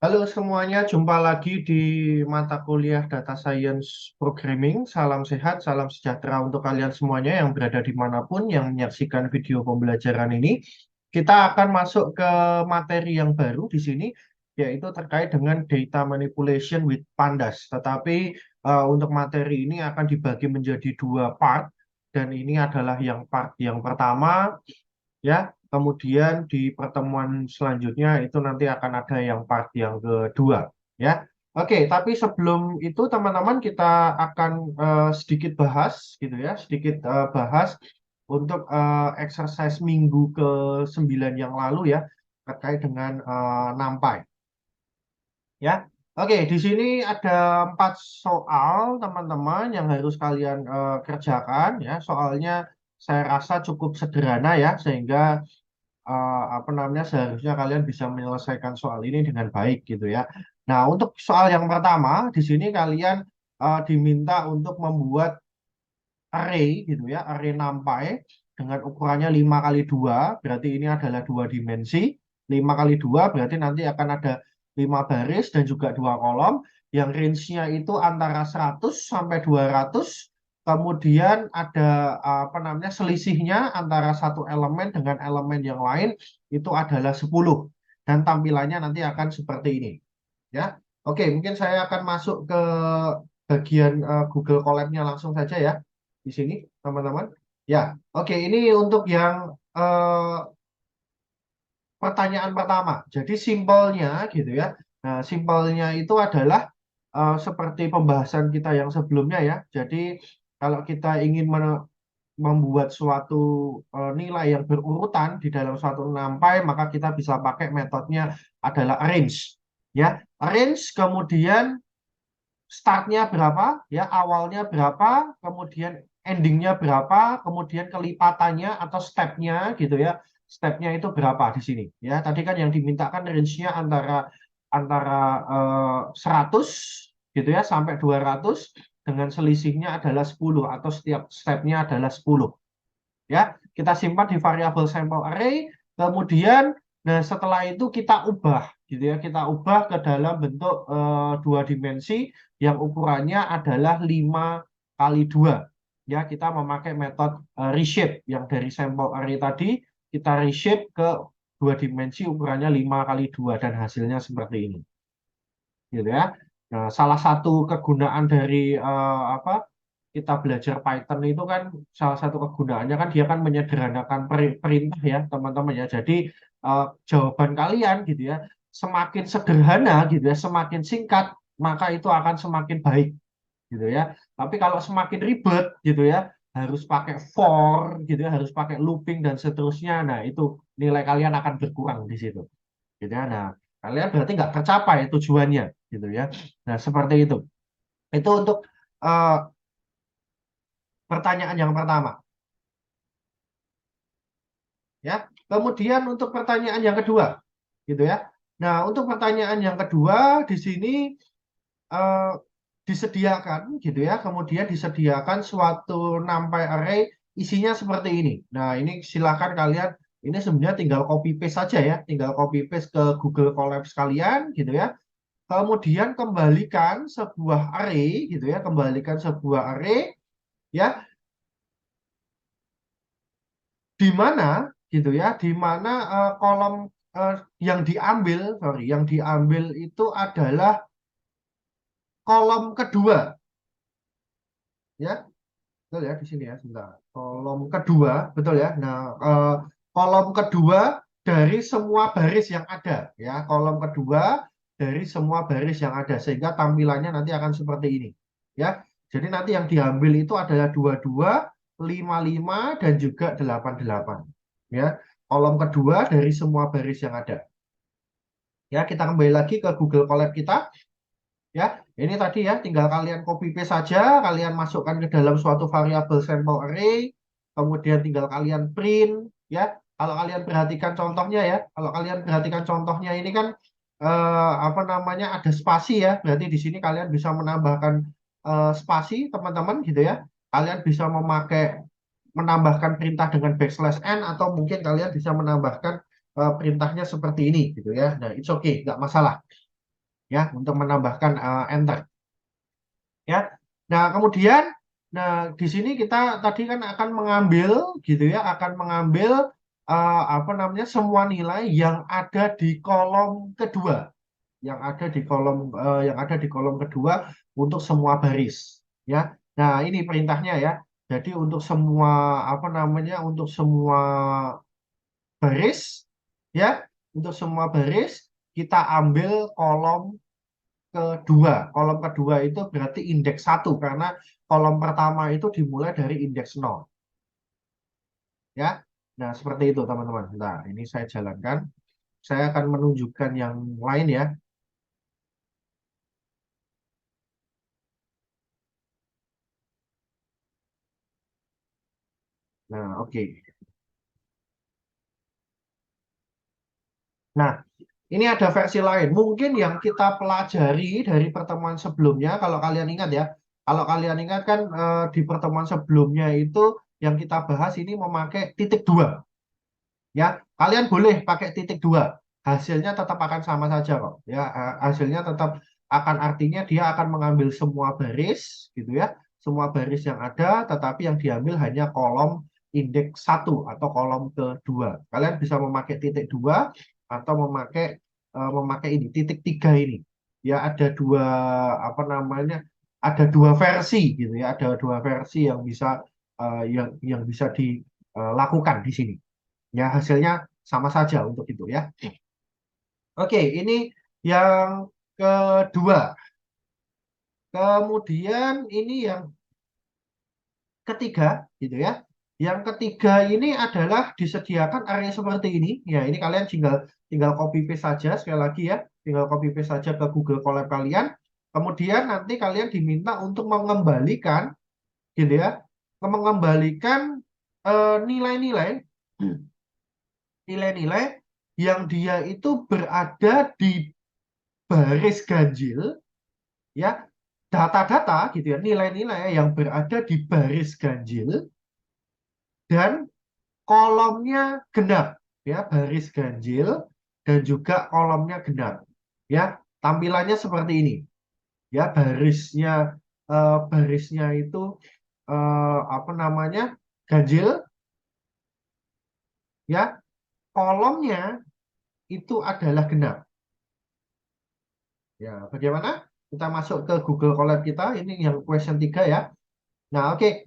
Halo semuanya, jumpa lagi di mata kuliah Data Science Programming. Salam sehat, salam sejahtera untuk kalian semuanya yang berada dimanapun yang menyaksikan video pembelajaran ini. Kita akan masuk ke materi yang baru di sini, yaitu terkait dengan data manipulation with pandas. Tetapi untuk materi ini akan dibagi menjadi dua part, dan ini adalah yang part yang pertama ya. Kemudian di pertemuan selanjutnya itu nanti akan ada yang part yang kedua ya. Oke, tapi sebelum itu teman-teman kita akan sedikit bahas gitu ya, sedikit bahas untuk exercise minggu ke-9 yang lalu ya terkait dengan NumPy ya. Oke, di sini ada 4 soal teman-teman yang harus kalian kerjakan ya. Soalnya saya rasa cukup sederhana ya, sehingga apa namanya seharusnya kalian bisa menyelesaikan soal ini dengan baik gitu ya. Nah, untuk soal yang pertama di sini kalian diminta untuk membuat array gitu ya, array NumPy dengan ukurannya 5 kali 2, berarti ini adalah 2 dimensi. 5 kali 2 berarti nanti akan ada 5 baris dan juga 2 kolom yang range-nya itu antara 100 sampai 200. Kemudian ada apa namanya selisihnya antara satu elemen dengan elemen yang lain itu adalah 10. Dan tampilannya nanti akan seperti ini ya. Oke, mungkin saya akan masuk ke bagian Google Colab-nya langsung saja ya di sini teman-teman. Ya, oke, ini untuk yang pertanyaan pertama. Jadi simpelnya gitu ya. Nah, simpelnya itu adalah seperti pembahasan kita yang sebelumnya ya. Jadi kalau kita ingin membuat suatu nilai yang berurutan di dalam suatu NumPy, maka kita bisa pakai metodenya adalah arrange. Ya, arrange kemudian startnya berapa, ya awalnya berapa, kemudian endingnya berapa, kemudian kelipatannya atau stepnya gitu ya, stepnya itu berapa di sini. Ya, tadi kan yang dimintakan range-nya antara antara 100 gitu ya sampai 200 dengan selisihnya adalah 10 atau setiap stepnya adalah 10 ya. Kita simpan di variabel sampel array, kemudian nah setelah itu kita ubah gitu ya, kita ubah ke dalam bentuk 2 dimensi yang ukurannya adalah 5 kali 2 ya. Kita memakai metode reshape yang dari sampel array tadi, kita reshape ke 2 dimensi ukurannya 5 kali 2 dan hasilnya seperti ini gitu ya. Nah, salah satu kegunaan dari apa kita belajar Python itu kan, salah satu kegunaannya kan dia kan menyederhanakan perintah ya teman-teman ya. Jadi jawaban kalian gitu ya semakin sederhana gitu ya, semakin singkat, maka itu akan semakin baik gitu ya. Tapi kalau semakin ribet gitu ya, harus pakai for gitu ya, harus pakai looping dan seterusnya. Nah, itu nilai kalian akan berkurang di situ gitu ya. Nah, kalian berarti nggak tercapai tujuannya gitu ya. Nah, seperti itu. Itu untuk eh, pertanyaan yang pertama ya. Kemudian untuk pertanyaan yang kedua gitu ya. Nah, untuk pertanyaan yang kedua di sini eh, disediakan gitu ya. Kemudian disediakan suatu NumPy array isinya seperti ini. Nah, ini silakan kalian, ini sebenarnya tinggal copy paste saja ya, tinggal copy paste ke Google Colabs kalian gitu ya. Kemudian kembalikan sebuah array gitu ya, kembalikan sebuah array ya, di mana gitu ya, di mana kolom eh, yang diambil, sorry, yang diambil itu adalah kolom kedua ya, betul ya di sini ya, sebentar. Kolom kedua, betul ya. Nah, kolom kedua dari semua baris yang ada ya, kolom kedua dari semua baris yang ada sehingga tampilannya nanti akan seperti ini ya. Jadi nanti yang diambil itu adalah 22, 55 dan juga 88 ya. Kolom kedua dari semua baris yang ada. Ya, kita kembali lagi ke Google Colab kita. Ya, ini tadi ya, tinggal kalian copy paste saja, kalian masukkan ke dalam suatu variabel sampel array, kemudian tinggal kalian print, ya. Kalau kalian perhatikan contohnya ya, kalau kalian perhatikan contohnya ini kan apa namanya ada spasi ya, berarti di sini kalian bisa menambahkan spasi teman-teman gitu ya. Kalian bisa menambahkan perintah dengan backslash n atau mungkin kalian bisa menambahkan perintahnya seperti ini gitu ya. Nah, it's okay, nggak masalah. ya, untuk menambahkan enter. Ya. Nah, kemudian di sini kita tadi kan akan mengambil gitu ya, akan mengambil apa namanya semua nilai yang ada di kolom kedua, yang ada di kolom kedua untuk semua baris, ya. Nah, ini perintahnya ya. Jadi untuk semua apa namanya untuk semua baris, ya, untuk semua baris kita ambil kolom kedua. Kolom kedua itu berarti indeks satu karena kolom pertama itu dimulai dari indeks 0, ya. Nah, seperti itu teman-teman. Nah, ini saya jalankan. Saya akan menunjukkan yang lain ya. Nah, oke. Nah, ini ada versi lain. Mungkin yang kita pelajari dari pertemuan sebelumnya, kalau kalian ingat ya, kalau kalian ingat kan di pertemuan sebelumnya itu yang kita bahas ini memakai titik dua. Ya, kalian boleh pakai titik dua, hasilnya tetap akan sama saja kok. Ya, hasilnya tetap akan artinya dia akan mengambil semua baris, gitu ya, semua baris yang ada, tetapi yang diambil hanya kolom indeks satu atau kolom kedua. Kalian bisa memakai titik dua atau memakai ini titik tiga ini. Ya, ada dua apa namanya, ada dua versi gitu ya, ada dua versi yang bisa yang bisa dilakukan di sini. Ya, hasilnya sama saja untuk itu ya. Oke, ini yang kedua. Kemudian ini yang ketiga, gitu ya. Yang ketiga ini adalah disediakan area seperti ini. Ya, ini kalian tinggal tinggal copy paste saja sekali lagi ya. Tinggal copy paste saja ke Google Colab kalian. Kemudian nanti kalian diminta untuk mengembalikan, gitu ya, mengembalikan nilai-nilai nilai-nilai yang dia itu berada di baris ganjil, ya, data-data gitu ya, nilai-nilai yang berada di baris ganjil dan kolomnya genap, ya, baris ganjil dan juga kolomnya genap, ya. Tampilannya seperti ini, ya. Barisnya itu apa namanya, ganjil, ya. Kolomnya itu adalah genap. Ya, bagaimana? Kita masuk ke Google Colab kita, ini yang question 3 ya. Nah, oke.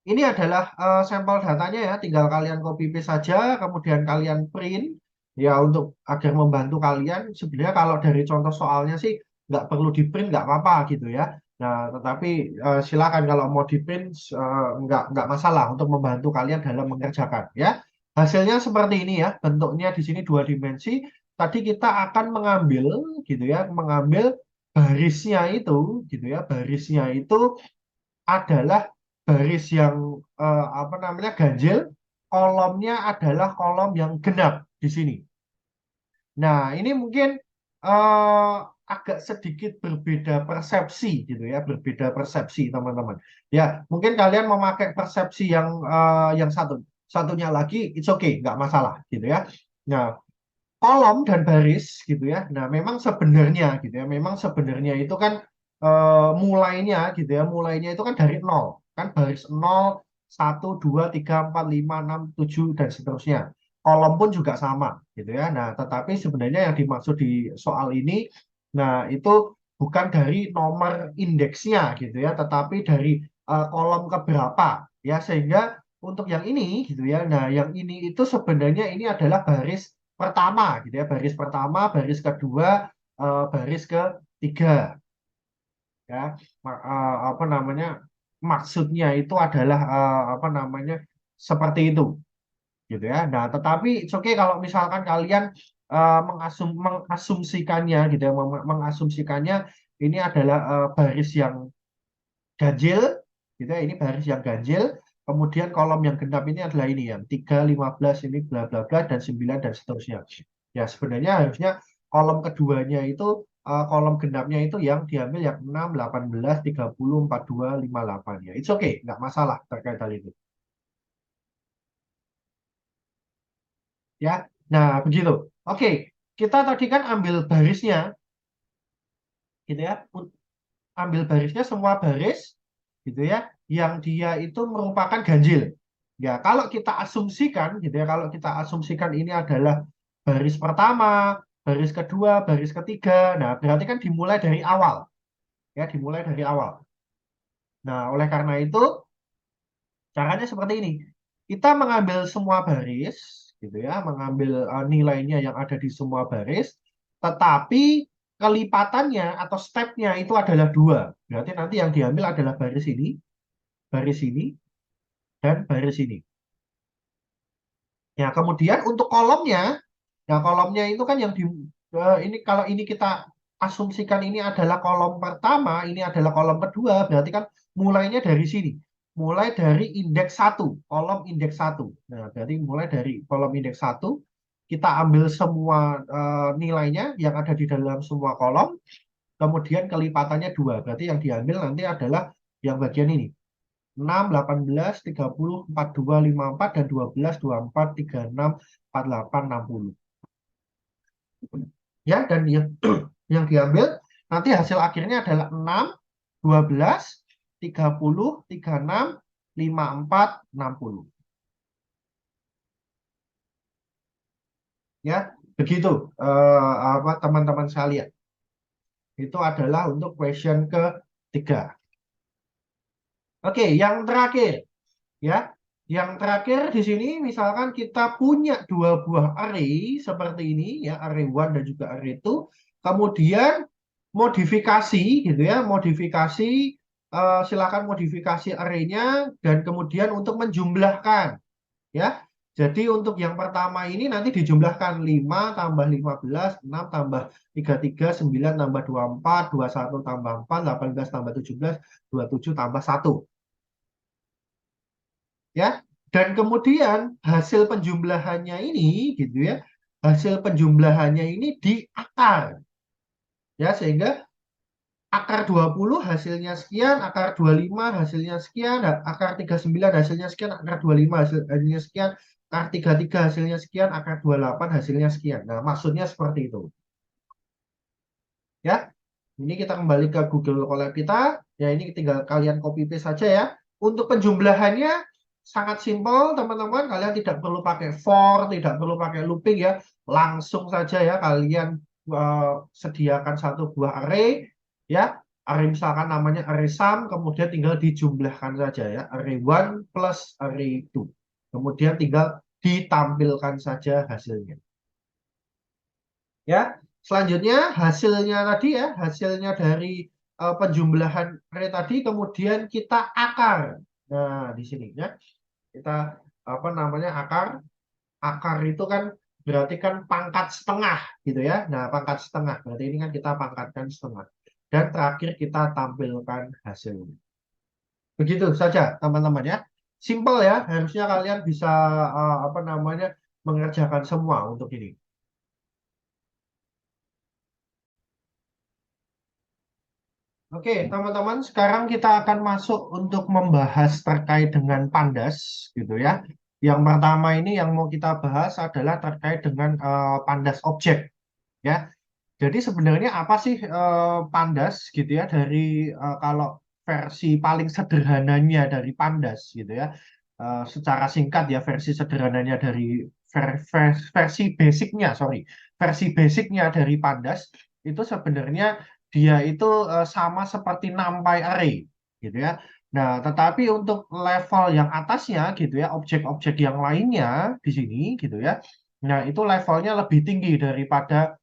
Ini adalah sampel datanya ya, tinggal kalian copy paste saja, kemudian kalian print ya untuk agar membantu kalian. Sebenarnya kalau dari contoh soalnya sih nggak perlu di print, nggak apa-apa gitu ya. Nah, tetapi silakan kalau mau di print nggak masalah untuk membantu kalian dalam mengerjakan ya. Hasilnya seperti ini ya, bentuknya di sini dua dimensi. Tadi kita akan mengambil gitu ya, mengambil barisnya itu gitu ya, barisnya itu adalah baris yang apa namanya ganjil, kolomnya adalah kolom yang genap di sini. Nah, ini mungkin eh, agak sedikit berbeda persepsi gitu ya, berbeda persepsi teman-teman. Ya, mungkin kalian memakai persepsi yang satunya lagi, it's okay, nggak masalah gitu ya. Nah, kolom dan baris gitu ya. Nah, memang sebenarnya gitu ya, memang sebenarnya itu kan mulainya gitu ya, mulainya itu kan dari nol, kan baris nol, satu, 2, 3, 4, 5, 6, 7 dan seterusnya. Kolom pun juga sama gitu ya. Nah, tetapi sebenarnya yang dimaksud di soal ini, nah itu bukan dari nomor indeksnya gitu ya, tetapi dari kolom keberapa ya, sehingga untuk yang ini gitu ya. Nah, yang ini itu sebenarnya ini adalah baris pertama gitu ya, baris pertama, baris kedua, baris ketiga ya. Apa namanya, maksudnya itu adalah apa namanya, seperti itu gitu ya. Nah, tetapi it's okay kalau misalkan kalian mengasumsikannya gitu ya, mengasumsikannya ini adalah baris yang ganjil gitu ya, ini baris yang ganjil. Kemudian kolom yang genap ini adalah ini yang 3, 15 ini bla bla bla dan 9 dan seterusnya. Ya, sebenarnya harusnya kolom keduanya itu kolom genapnya itu yang diambil yang 6, 18, 30, 42, 58 ya. It's okay, nggak masalah terkait hal itu. Ya. Nah, begitu. Oke, kita tadi kan ambil barisnya, gitu ya. Ambil barisnya semua baris gitu ya, yang dia itu merupakan ganjil. Ya, kalau kita asumsikan gitu ya, kalau kita asumsikan ini adalah baris pertama, baris kedua, baris ketiga. Nah, berarti kan dimulai dari awal, ya, dimulai dari awal. Nah, oleh karena itu caranya seperti ini. Kita mengambil semua baris gitu ya, mengambil nilainya yang ada di semua baris, tetapi kelipatannya atau stepnya itu adalah dua. Berarti nanti yang diambil adalah baris ini, dan baris ini. Ya, kemudian untuk kolomnya, ya kolomnya itu kan yang ini kalau ini kita asumsikan ini adalah kolom pertama, ini adalah kolom kedua, berarti kan mulainya dari sini. Mulai dari indeks satu, kolom indeks satu. Nah, berarti mulai dari kolom indeks satu, kita ambil semua nilainya yang ada di dalam semua kolom, kemudian kelipatannya dua. Berarti yang diambil nanti adalah yang bagian ini. 6, 18, 30, 42, 54, dan 12, 24, 36, 48, 60. Ya, dan yang diambil nanti hasil akhirnya adalah 6, 12, 30, 36, 54, 60. Ya, begitu apa teman-teman sekalian. Itu adalah untuk question ketiga. Oke, yang terakhir ya. Yang terakhir di sini misalkan kita punya dua buah array seperti ini ya, array 1 dan juga array 2. Kemudian modifikasi gitu ya, modifikasi silakan modifikasi arraynya dan kemudian untuk menjumlahkan ya. Jadi untuk yang pertama ini nanti dijumlahkan 5 tambah 15, 6 tambah 33, 9 tambah 24, 21 tambah 4, 18 tambah 17, 27 tambah 1. Ya, dan kemudian hasil penjumlahannya ini gitu ya, hasil penjumlahannya ini di akar ya, sehingga akar 20 hasilnya sekian, akar 25 hasilnya sekian, akar 39 hasilnya sekian, akar 25 hasilnya sekian, akar 33 hasilnya sekian, akar 28 hasilnya sekian. Nah, maksudnya seperti itu ya. Ini kita kembali ke Google Colab kita ya, ini tinggal kalian copy paste saja ya. Untuk penjumlahannya sangat simpel teman-teman, kalian tidak perlu pakai for, tidak perlu pakai looping ya, langsung saja ya kalian sediakan satu buah array ya, array misalkan namanya array sum, kemudian tinggal dijumlahkan saja ya, array 1 plus array 2, kemudian tinggal ditampilkan saja hasilnya ya. Selanjutnya hasilnya tadi ya, hasilnya dari penjumlahan array tadi kemudian kita akar. Nah, di sini ya. Kita apa namanya akar? Akar itu kan berarti kan pangkat setengah gitu ya. Nah, pangkat setengah. Berarti ini kan kita pangkatkan setengah. Dan terakhir kita tampilkan hasilnya. Begitu saja, teman-teman ya. Simple ya. Harusnya kalian bisa apa namanya mengerjakan semua untuk ini. Oke, teman-teman, sekarang kita akan masuk untuk membahas terkait dengan pandas, gitu ya. Yang pertama ini yang mau kita bahas adalah terkait dengan pandas objek, ya. Jadi sebenarnya apa sih pandas, gitu ya? Dari kalau versi paling sederhananya dari pandas, gitu ya. Secara singkat ya, versi sederhananya dari versi basicnya, sorry, versi basicnya dari pandas itu sebenarnya dia itu sama seperti NumPy array gitu ya. Nah, tetapi untuk level yang atasnya gitu ya, objek-objek yang lainnya di sini gitu ya. Nah, itu levelnya lebih tinggi daripada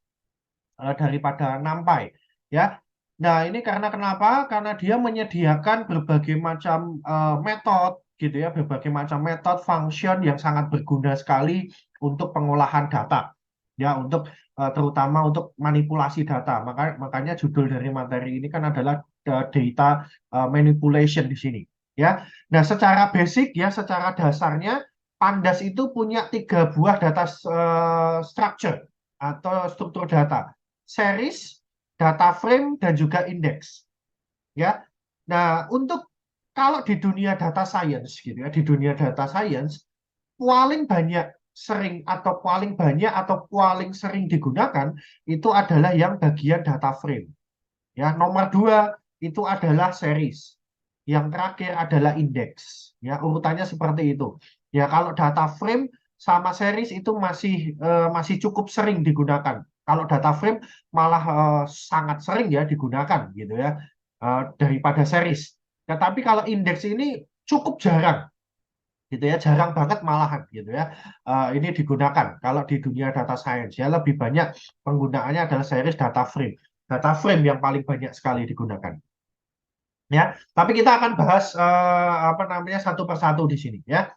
NumPy ya. Nah, ini karena kenapa? Karena dia menyediakan berbagai macam metode gitu ya, berbagai macam metode function yang sangat berguna sekali untuk pengolahan data. Ya, untuk terutama untuk manipulasi data. Makanya judul dari materi ini kan adalah data manipulation di sini. Ya, nah secara basic ya, secara dasarnya Pandas itu punya tiga buah data structure atau struktur data, series, data frame, dan juga indeks. Ya, nah untuk kalau di dunia data science gitu ya, di dunia data science paling banyak sering atau paling banyak atau paling sering digunakan itu adalah yang bagian data frame Ya, nomor 2 itu adalah series. Yang terakhir adalah indeks. Ya, urutannya seperti itu. Ya, kalau data frame sama series itu masih cukup sering digunakan. Kalau data frame malah sangat sering ya digunakan gitu ya daripada series. Tetapi kalau indeks ini cukup jarang gitu ya, jarang banget malahan gitu ya. Ini digunakan kalau di dunia data science ya lebih banyak penggunaannya adalah series data frame. Data frame yang paling banyak sekali digunakan. Ya, tapi kita akan bahas apa namanya satu persatu di sini ya.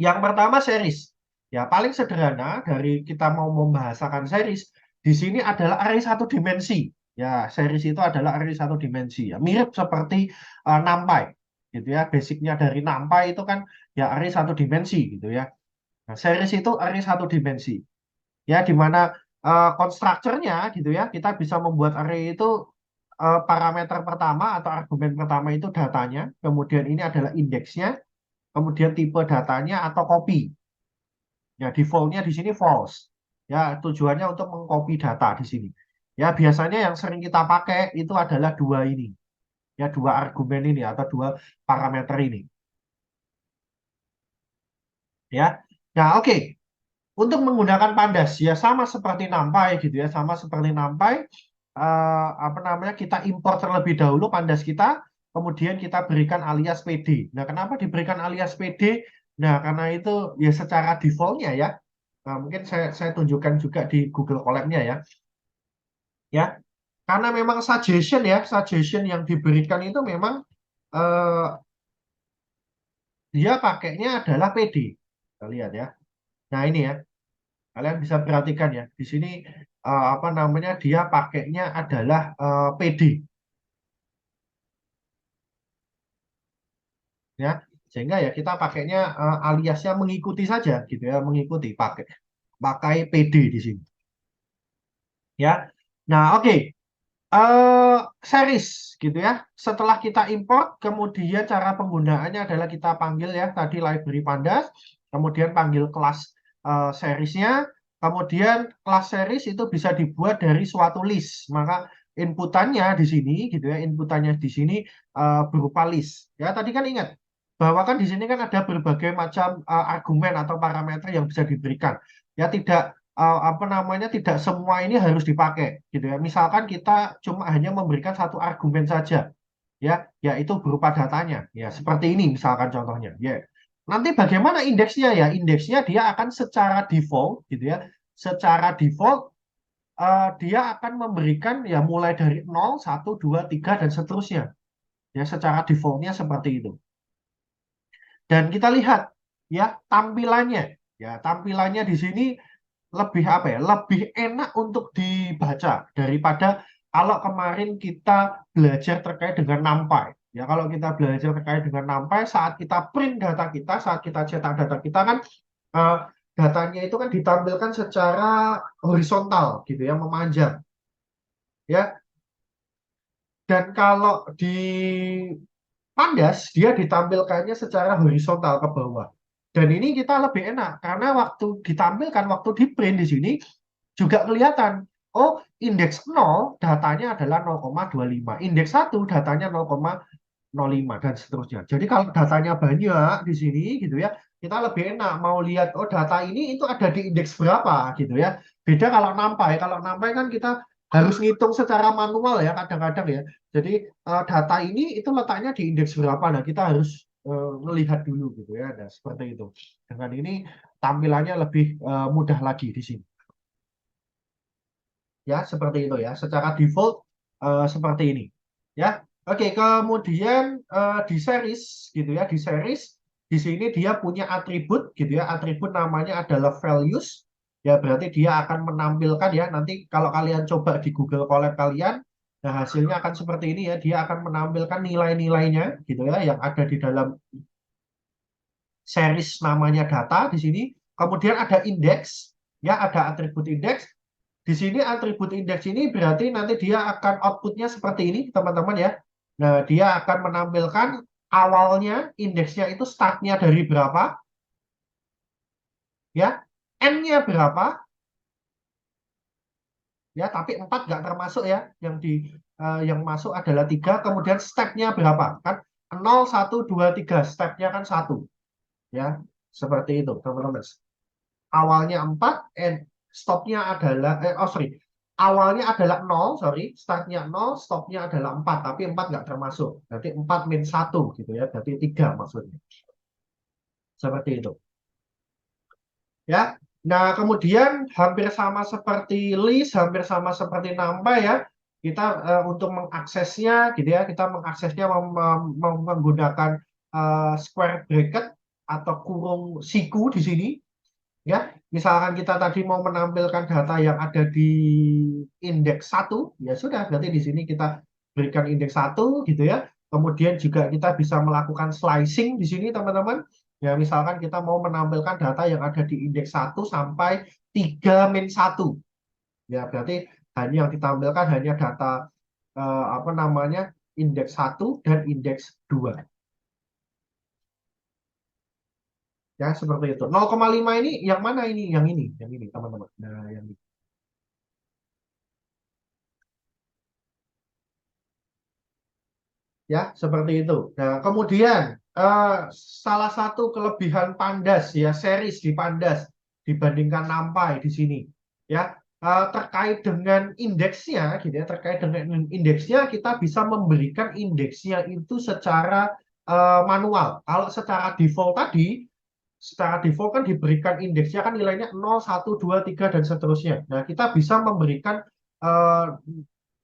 Yang pertama series. Ya, paling sederhana dari kita mau membahasakan series di sini adalah array satu dimensi. Ya, series itu adalah array satu dimensi. Ya, mirip seperti NumPy gitu ya. Basicnya dari NumPy itu kan ya array satu dimensi gitu ya. Nah, series itu array satu dimensi. Ya, di mana constructor-nya gitu ya, kita bisa membuat array itu parameter pertama atau argumen pertama itu datanya, kemudian ini adalah indeksnya, kemudian tipe datanya atau copy. Ya, default-nya di sini false. Ya, tujuannya untuk mengcopy data di sini. Ya, biasanya yang sering kita pakai itu adalah dua ini. Ya, dua argumen ini atau dua parameter ini. Ya. Nah, oke. Untuk menggunakan Pandas ya sama seperti NumPy gitu ya, sama seperti NumPy apa namanya kita import terlebih dahulu Pandas kita, kemudian kita berikan alias PD. Nah, kenapa diberikan alias PD? Nah, karena itu ya secara defaultnya ya. Nah, mungkin saya tunjukkan juga di Google Colab-nya ya. Ya, karena memang suggestion yang diberikan itu memang eh, dia pakainya adalah PD. Kita lihat ya. Nah, ini ya. Kalian bisa perhatikan ya, di sini apa namanya dia pakainya adalah PD ya, sehingga ya kita pakainya aliasnya mengikuti saja gitu ya, mengikuti pakai pakai PD di sini ya. Nah, oke. eh Series gitu ya. Setelah kita import, kemudian cara penggunaannya adalah kita panggil ya tadi library pandas, kemudian panggil kelas seriesnya, kemudian kelas series itu bisa dibuat dari suatu list. Maka inputannya di sini gitu ya, inputannya di sini berupa list. Ya, tadi kan ingat bahwa kan di sini kan ada berbagai macam argumen atau parameter yang bisa diberikan. Ya, tidak apa namanya tidak semua ini harus dipakai gitu ya. Misalkan kita cuma hanya memberikan satu argumen saja ya, yaitu berupa datanya. Ya, seperti ini misalkan contohnya. Ya. Nanti bagaimana indeksnya ya? Indeksnya dia akan secara default gitu ya. Secara default dia akan memberikan ya mulai dari 0, 1, 2, 3 dan seterusnya. Ya, secara defaultnya seperti itu. Dan kita lihat ya tampilannya. Ya, tampilannya di sini lebih apa ya? Lebih enak untuk dibaca daripada kalau kemarin kita belajar terkait dengan NumPy. Ya, kalau kita belajar terkait dengan NumPy, saat kita print data kita, saat kita cetak data kita kan eh, datanya itu kan ditampilkan secara horizontal gitu ya, memanjang. Ya, dan kalau di Pandas dia ditampilkannya secara horizontal ke bawah. Dan ini kita lebih enak karena waktu ditampilkan, waktu di print di sini juga kelihatan. Oh, indeks 0 datanya adalah 0,25. Indeks 1 datanya 0,05 dan seterusnya. Jadi kalau datanya banyak di sini gitu ya, kita lebih enak mau lihat oh data ini itu ada di indeks berapa gitu ya. Beda kalau NumPy. Kalau NumPy kan kita harus ngitung secara manual ya kadang-kadang ya. Jadi data ini itu letaknya di indeks berapa. Nah, kita harus melihat dulu gitu ya. Nah, seperti itu. Dengan ini tampilannya lebih mudah lagi di sini. Ya seperti itu ya secara default seperti ini ya. Oke, kemudian di series gitu ya, di series di sini dia punya atribut gitu ya, atribut namanya adalah values. Ya, berarti dia akan menampilkan ya, nanti kalau kalian coba di Google Colab kalian, nah hasilnya akan seperti ini ya, dia akan menampilkan nilai-nilainya gitu ya yang ada di dalam series namanya data di sini. Kemudian ada indeks ya, ada atribut indeks. Di sini atribut indeks ini berarti nanti dia akan outputnya seperti ini, teman-teman ya. Nah, dia akan menampilkan awalnya indeksnya itu startnya dari berapa, ya, n-nya berapa, ya, tapi 4 nggak termasuk ya, yang masuk adalah 3, kemudian stepnya berapa kan, 0 1 2 3, stepnya kan 1 ya, seperti itu teman-teman. Awalnya 4, stopnya adalah sorry, awalnya adalah 0, sorry, startnya 0, stopnya adalah 4, tapi 4 nggak termasuk, berarti 4 min 1 gitu ya, berarti 3 maksudnya, seperti itu ya. Nah, kemudian hampir sama seperti list, hampir sama seperti NumPy ya. Kita untuk mengaksesnya gitu ya, kita mengaksesnya menggunakan square bracket atau kurung siku di sini ya. Misalkan kita tadi mau menampilkan data yang ada di indeks 1, ya sudah, berarti di sini kita berikan indeks 1 gitu ya. Kemudian juga kita bisa melakukan slicing di sini teman-teman. Ya, misalkan kita mau menampilkan data yang ada di indeks 1 sampai 3 min 1. Ya, berarti hanya yang ditampilkan hanya data apa namanya, indeks 1 dan indeks 2. Ya, seperti itu. 0,5 ini yang mana ini? Yang ini teman-teman. Nah, yang ini. Ya, seperti itu. Nah, kemudian salah satu kelebihan Pandas ya, series di Pandas dibandingkan NumPy di sini ya, terkait dengan indeksnya gitu ya, terkait dengan indeksnya kita bisa memberikan indeksnya itu secara manual. Kalau secara default kan diberikan indeksnya kan nilainya 0, 1, 2, 3 dan seterusnya. Nah, kita bisa memberikan uh,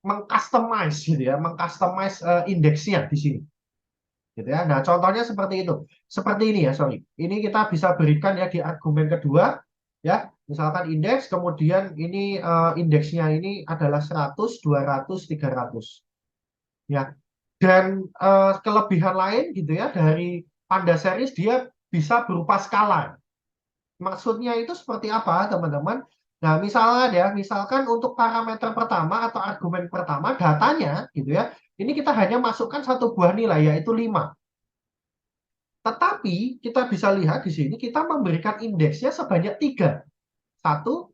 mengcustomize gitu ya, mengcustomize indeksnya di sini. Gitu ya. Nah, contohnya seperti itu. Seperti ini ya, sorry. Ini kita bisa berikan ya di argumen kedua ya. Misalkan indeks, kemudian ini indeksnya ini adalah 100, 200, 300. Ya. Dan kelebihan lain gitu ya dari Panda series, dia bisa berupa skala. Maksudnya itu seperti apa, teman-teman? Nah, misalnya ya, misalkan untuk parameter pertama atau argumen pertama, datanya gitu ya, ini kita hanya masukkan satu buah nilai, yaitu 5. Tetapi kita bisa lihat di sini, kita memberikan indeksnya sebanyak 3. 1,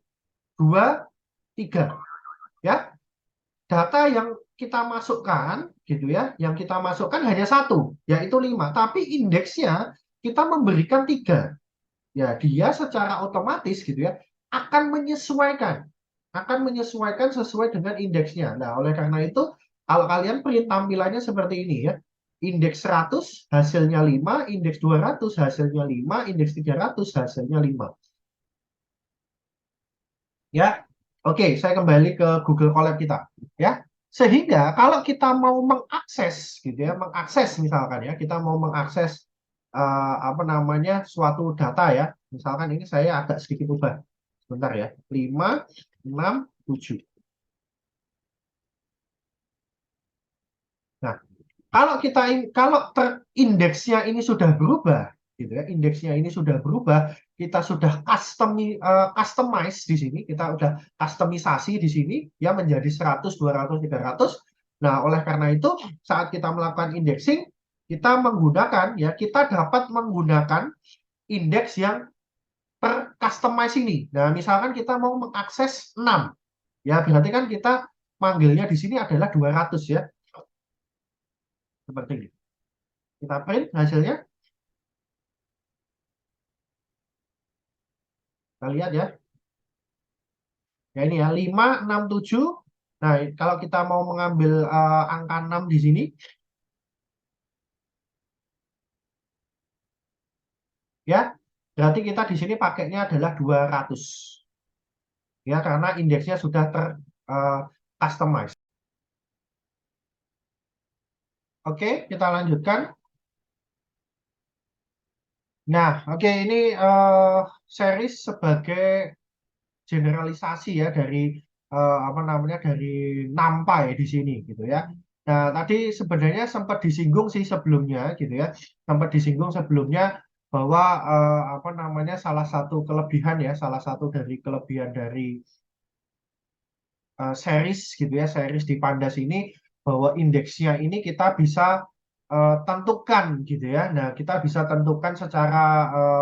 2, 3. Ya, data yang kita masukkan, gitu ya, yang kita masukkan hanya satu, yaitu 5. Tapi indeksnya kita memberikan 3. Ya, dia secara otomatis gitu ya akan menyesuaikan sesuai dengan indeksnya. Nah, oleh karena itu kalau kalian print tampilannya seperti ini ya, indeks 100 hasilnya 5, indeks 200 hasilnya 5, indeks 300 hasilnya 5. Ya, oke, saya kembali ke Google Colab kita ya. Sehingga kalau kita mau mengakses gitu ya, mengakses misalkan ya, kita mau mengakses apa namanya, suatu data ya. Misalkan ini saya agak sedikit ubah. Sebentar ya. 5, 6, 7. Nah, kalau indeksnya ini sudah berubah gitu ya, indeksnya ini sudah berubah, kita sudah customize di sini, kita udah customisasi di sini ya menjadi 100, 200, 300. Nah, oleh karena itu saat kita melakukan indexing, kita dapat menggunakan indeks yang customize ini. Nah, misalkan kita mau mengakses 6, ya berarti kan kita manggilnya di sini adalah 200 ya, seperti ini. Kita print hasilnya, kita lihat ya. Ya ini ya, 5, 6, 7. Nah, kalau kita mau mengambil angka 6 di sini, ya, berarti kita di sini pakainya adalah 200. Ya, karena indeksnya sudah customize. Oke, kita lanjutkan. Nah, oke, ini series sebagai generalisasi ya dari apa namanya, dari NumPy di sini gitu ya. Nah, tadi sebenarnya sempat disinggung sih sebelumnya gitu ya. Sempat disinggung sebelumnya bahwa apa namanya, salah satu dari kelebihan dari series gitu ya, series di Pandas ini, bahwa indeksnya ini kita bisa tentukan gitu ya. Nah, kita bisa tentukan secara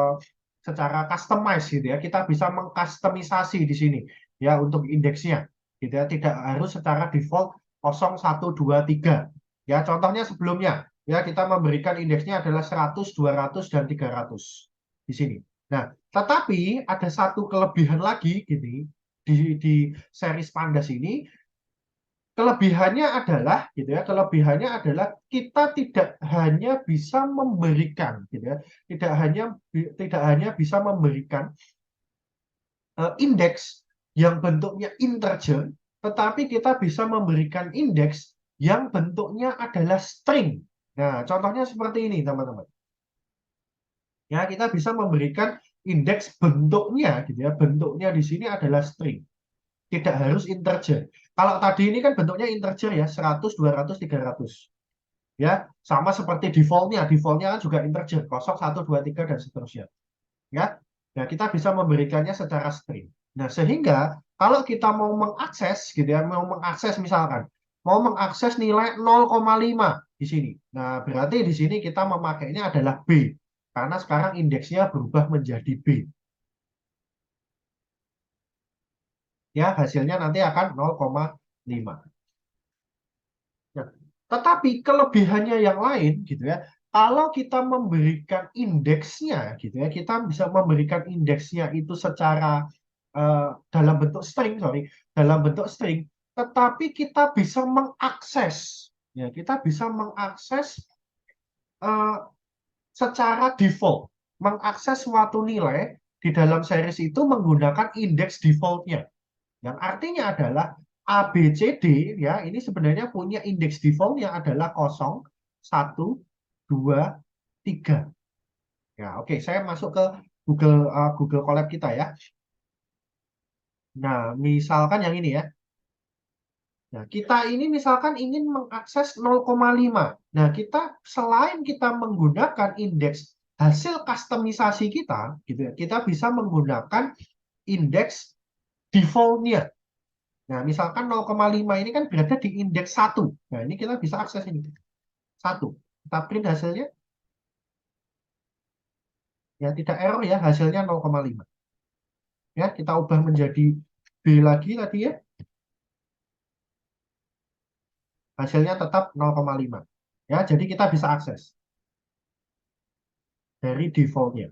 customize gitu ya. Kita bisa mengkustomisasi di sini ya untuk indeksnya. gitu ya, tidak harus secara default 0, 1, 2, 3. Ya, contohnya sebelumnya ya kita memberikan indeksnya adalah 100, 200 dan 300 di sini. Nah, tetapi ada satu kelebihan lagi gini di series Pandas ini. Kelebihannya adalah gitu ya, kelebihannya adalah kita tidak hanya bisa memberikan gitu ya, tidak hanya bisa memberikan indeks yang bentuknya integer, tetapi kita bisa memberikan indeks yang bentuknya adalah string. Nah, contohnya seperti ini, teman-teman. Ya, kita bisa memberikan indeks bentuknya gitu ya. Bentuknya di sini adalah string. Tidak harus integer. Kalau tadi ini kan bentuknya integer ya, 100, 200, 300. Ya, sama seperti defaultnya. Defaultnya kan juga integer, 0, 1, 2, 3 dan seterusnya. Ya. Nah, kita bisa memberikannya secara string. Nah, sehingga kalau kita mau mengakses gitu ya, mau mengakses misalkan mau mengakses nilai 0,5 di sini. Nah, berarti di sini kita memakainya adalah B. Karena sekarang indeksnya berubah menjadi B. Ya, hasilnya nanti akan 0,5. Nah, tetapi kelebihannya yang lain gitu ya, kalau kita memberikan indeksnya gitu ya, kita bisa memberikan indeksnya itu secara dalam bentuk string, dalam bentuk string, tetapi kita bisa mengakses, ya, kita bisa mengakses eh, secara default, mengakses suatu nilai di dalam series itu menggunakan indeks defaultnya. Yang artinya adalah A, B, C, D ya, ini sebenarnya punya indeks default yang adalah 0, 1, 2, 3. Ya, oke, saya masuk ke Google Colab kita ya. Nah, misalkan yang ini ya. Nah, kita ini misalkan ingin mengakses 0,5. Nah, selain kita menggunakan indeks hasil kustomisasi kita, gitu ya, kita bisa menggunakan indeks defaultnya. Nah, misalkan 0,5 ini kan berada di indeks 1. Nah, ini kita bisa akses ini. 1. Kita print hasilnya. Ya, tidak error ya, hasilnya 0,5. Ya, kita ubah menjadi B lagi tadi ya. Hasilnya tetap 0,5. Ya, jadi kita bisa akses dari defaultnya.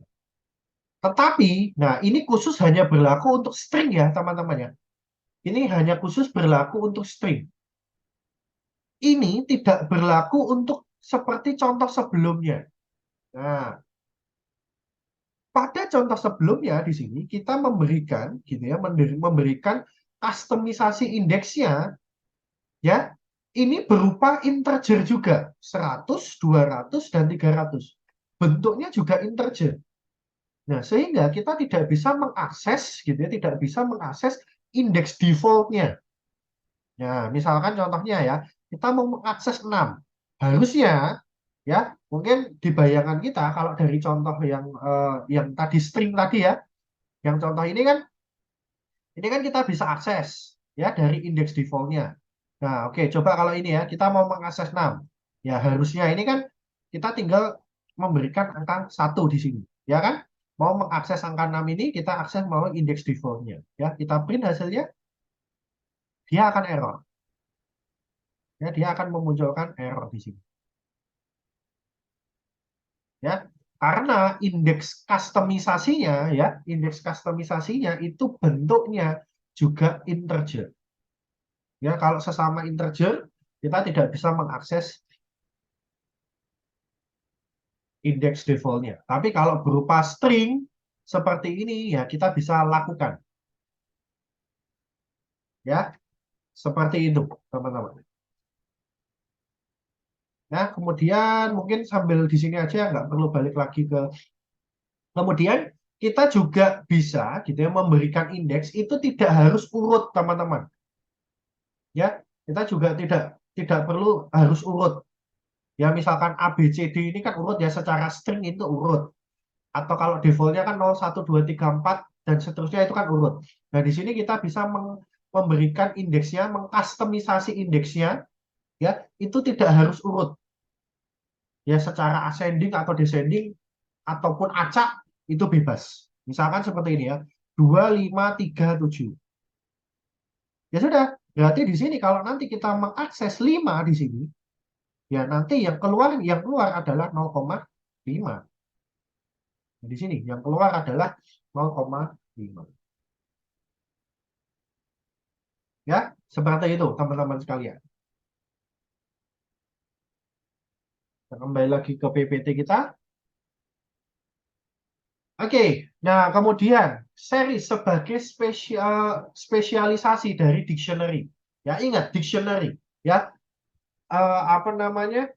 Tetapi, nah ini khusus hanya berlaku untuk string ya, teman-teman ya. Ini hanya khusus berlaku untuk string. Ini tidak berlaku untuk seperti contoh sebelumnya. Nah, pada contoh sebelumnya di sini kita memberikan gitu ya, memberikan kustomisasi indeksnya ya. Ini berupa integer juga, 100, 200 dan 300. Bentuknya juga integer. Nah, sehingga kita tidak bisa mengakses gitu ya, tidak bisa mengakses indeks defaultnya. Nah, misalkan contohnya ya, kita mau mengakses 6. Harusnya ya, mungkin di bayangan kita kalau dari contoh yang tadi string tadi ya, yang contoh ini kan kita bisa akses ya dari indeks defaultnya. Nah, oke, coba kalau ini ya, kita mau mengakses 6. Ya, harusnya ini kan kita tinggal memberikan angka 1 di sini, ya kan? Mau mengakses angka 6 ini, kita akses mau indeks defaultnya. Ya, kita print hasilnya, dia akan error. Ya, dia akan memunculkan error di sini. Ya, karena indeks kustomisasinya itu bentuknya juga integer. Ya, kalau sesama integer, kita tidak bisa mengakses indeks defaultnya. Tapi kalau berupa string seperti ini, ya kita bisa lakukan. Ya, seperti itu, teman-teman. Nah, kemudian mungkin sambil di sini aja, nggak perlu balik lagi ke. Kemudian kita juga bisa, gitu ya, memberikan indeks itu tidak harus urut, teman-teman. Ya, kita juga tidak perlu harus urut. Ya, misalkan A, B, C, D ini kan urut ya, secara string itu urut. Atau kalau defaultnya kan 0, 1, 2, 3, 4 dan seterusnya itu kan urut. Nah, di sini kita bisa memberikan indeksnya, mengkustomisasi indeksnya, ya, itu tidak harus urut. Ya, secara ascending atau descending ataupun acak itu bebas. Misalkan seperti ini ya, 2, 5, 3, 7. Ya sudah, berarti di sini kalau nanti kita mengakses 5 di sini, ya nanti yang keluar adalah 0,5. Di sini yang keluar adalah 0,5. Ya, seperti itu teman-teman sekalian. Kita kembali lagi ke PPT kita. Oke, nah kemudian series sebagai spesialisasi dari dictionary. Ya, ingat dictionary. Ya, apa namanya?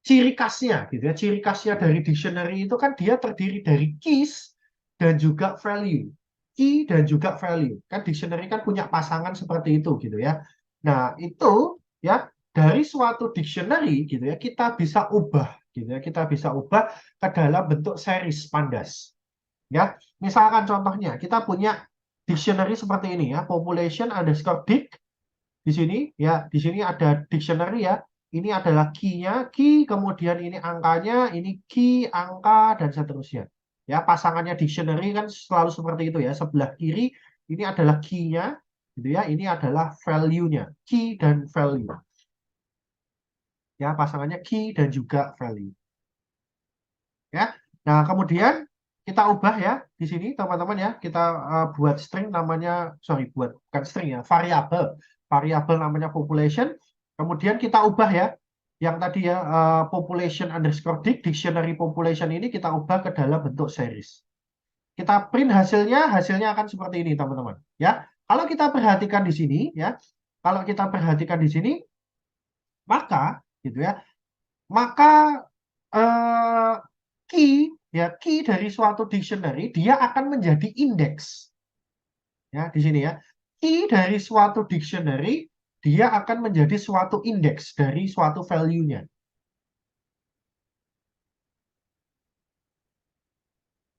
Ciri khasnya gitu ya. Ciri khasnya dari dictionary itu kan dia terdiri dari keys dan juga value. Key dan juga value. Kan dictionary kan punya pasangan seperti itu gitu ya. Nah, itu ya dari suatu dictionary gitu ya kita bisa ubah gitu ya. Kita bisa ubah ke dalam bentuk series pandas. Ya, misalkan contohnya kita punya dictionary seperti ini ya, population underscore dic di sini ya, di sini ada dictionary ya. Ini adalah key-nya, key, kemudian ini angkanya, ini key, angka, dan seterusnya. Ya, pasangannya dictionary kan selalu seperti itu ya. Sebelah kiri ini adalah key-nya, gitu ya. Ini adalah value-nya, key dan value. Ya, pasangannya key dan juga value. Ya. Nah, kemudian kita ubah ya di sini teman-teman ya. Kita buat string namanya, sorry, bukan string ya, variabel. Variabel namanya population. Kemudian kita ubah ya yang tadi ya population underscore dic, dictionary population ini kita ubah ke dalam bentuk series. Kita print hasilnya, hasilnya akan seperti ini teman-teman. Ya, kalau kita perhatikan di sini ya, kalau kita perhatikan di sini, maka gitu ya, maka eh, key ya key dari suatu dictionary dia akan menjadi indeks ya di sini ya. Key dari suatu dictionary dia akan menjadi suatu indeks dari suatu value-nya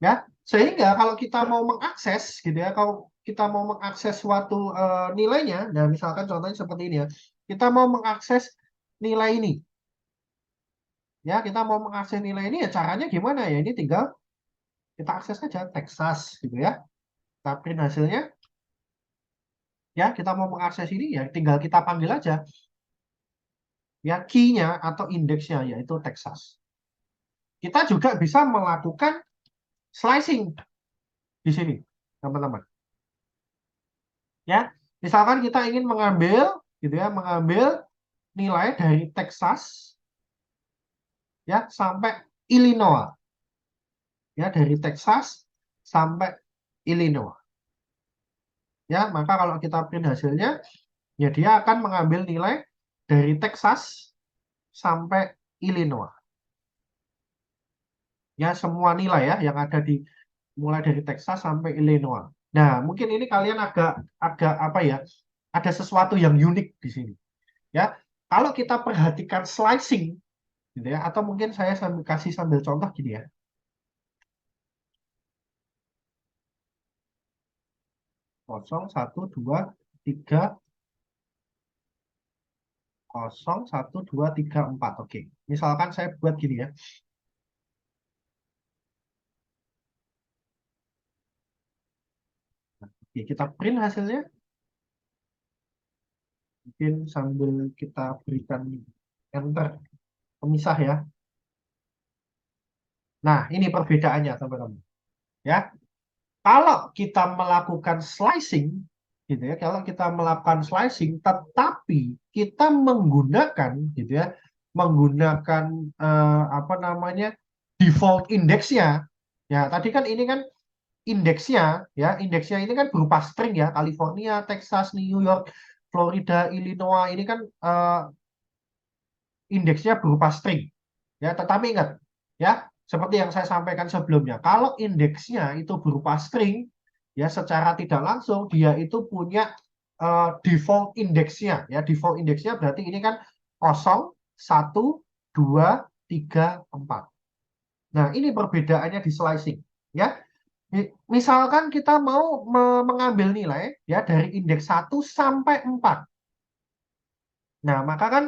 ya. Sehingga kalau kita mau mengakses gitu ya, kalau kita mau mengakses suatu nilainya, nah misalkan contohnya seperti ini ya, kita mau mengakses nilai ini ya, kita mau mengakses nilai ini ya caranya gimana ya, ini tinggal kita akses aja Texas gitu ya, kita print hasilnya. Ya, kita mau mengakses ini ya tinggal kita panggil aja ya key-nya atau indeksnya yaitu Texas. Kita juga bisa melakukan slicing di sini, teman-teman. Ya, misalkan kita ingin mengambil gitu ya, mengambil nilai dari Texas ya sampai Illinois. Ya, dari Texas sampai Illinois. Ya, maka kalau kita print hasilnya ya dia akan mengambil nilai dari Texas sampai Illinois. Ya, semua nilai ya yang ada di mulai dari Texas sampai Illinois. Nah, mungkin ini kalian agak agak apa ya? Ada sesuatu yang unik di sini. Ya, kalau kita perhatikan slicing gitu ya, atau mungkin saya sambil contoh gini ya. 0, 1, 2, 3, 0, 1, 2, 3, 4. Oke. Misalkan saya buat gini ya. Oke, kita print hasilnya. Mungkin sambil kita berikan enter pemisah ya. Nah, ini perbedaannya teman-teman. Ya, kalau kita melakukan slicing, gitu ya, kalau kita melakukan slicing, tetapi kita menggunakan, gitu ya, menggunakan apa namanya default indeksnya, ya tadi kan ini kan indeksnya, ya indeksnya ini kan berupa string ya, California, Texas, New York, Florida, Illinois, ini kan indeksnya berupa string, ya tetapi ingat, ya seperti yang saya sampaikan sebelumnya, kalau indeksnya itu berupa string, ya secara tidak langsung dia itu punya default indeksnya, ya default indeksnya berarti ini kan 0, 1, 2, 3, 4. Nah, ini perbedaannya di slicing, ya. Misalkan kita mau mengambil nilai ya dari indeks 1 sampai 4. Nah, maka kan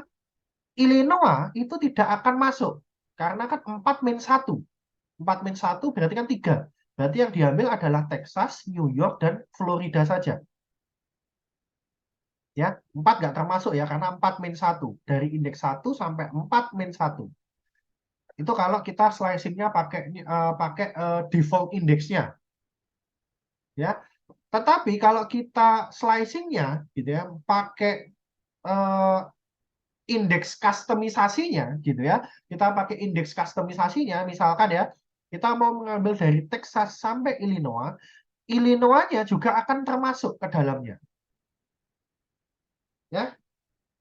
Illinois itu tidak akan masuk karena kan 4 - 1. 4 - 1 berarti kan 3. Berarti yang diambil adalah Texas, New York, dan Florida saja. Ya, 4 nggak termasuk ya, karena 4 min 1. Dari indeks 1 sampai 4 min 1. Itu kalau kita slicingnya pakai default indeksnya. Ya, tetapi kalau kita slicingnya gitu ya, pakai eh, indeks kustomisasinya gitu ya. Kita pakai indeks kustomisasinya, misalkan ya, kita mau mengambil dari Texas sampai Illinois, Illinois-nya juga akan termasuk ke dalamnya. Ya,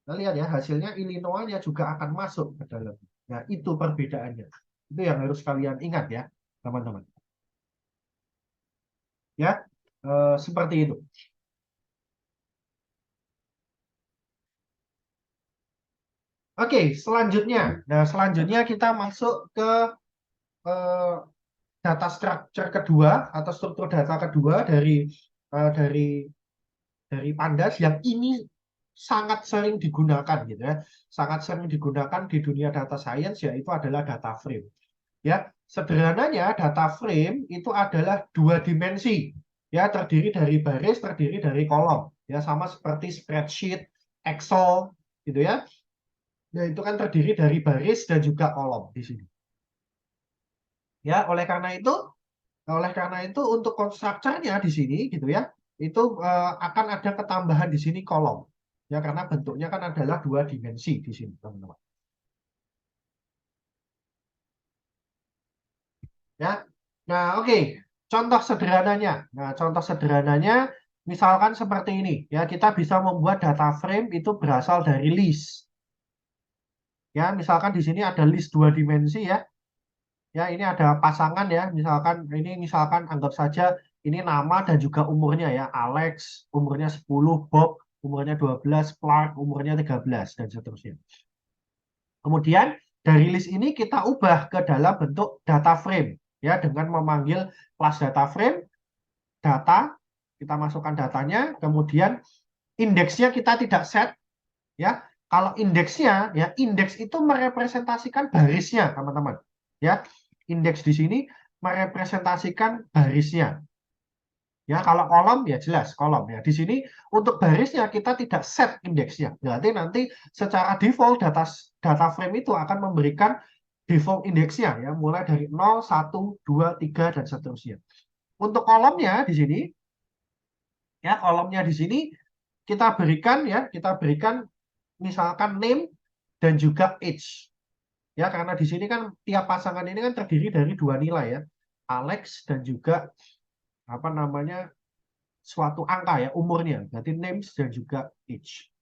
kita lihat ya, hasilnya Illinois-nya juga akan masuk ke dalamnya. Nah, itu perbedaannya. Itu yang harus kalian ingat ya, teman-teman. Ya, seperti itu. Oke, selanjutnya. Nah, selanjutnya kita masuk ke eh, data structure kedua atau struktur data kedua dari Pandas yang ini sangat sering digunakan gitu ya. Sangat sering digunakan di dunia data science yaitu adalah data frame. Ya, sederhananya data frame itu adalah dua dimensi. Ya, terdiri dari baris, terdiri dari kolom. Ya, sama seperti spreadsheet, Excel gitu ya. Ya, itu kan terdiri dari baris dan juga kolom di sini. Ya, oleh karena itu untuk konstruktornya di sini gitu ya, itu akan ada ketambahan di sini kolom. Ya, karena bentuknya kan adalah dua dimensi di sini, teman-teman. Ya. Nah, oke. Contoh sederhananya, misalkan seperti ini, ya, kita bisa membuat data frame itu berasal dari list. Ya, misalkan di sini ada list dua dimensi ya. Ya, ini ada pasangan ya. Misalkan anggap saja ini nama dan juga umurnya ya. Alex, umurnya 10, Bob, umurnya 12, Clark, umurnya 13 dan seterusnya. Kemudian dari list ini kita ubah ke dalam bentuk data frame ya dengan memanggil class data frame, data, kita masukkan datanya, kemudian indeksnya kita tidak set ya. Kalau indeksnya ya, indeks itu merepresentasikan barisnya, teman-teman. Ya, indeks di sini merepresentasikan barisnya. Ya, kalau kolom ya jelas kolom ya. Di sini untuk barisnya kita tidak set indeksnya. Berarti nanti secara default data frame itu akan memberikan default indeksnya ya, mulai dari 0, 1, 2, 3 dan seterusnya. Untuk kolomnya di sini ya, kolomnya di sini kita berikan misalkan name dan juga age. Ya, karena di sini kan tiap pasangan ini kan terdiri dari dua nilai ya. Alex dan juga apa namanya suatu angka ya umurnya. Berarti names dan juga age.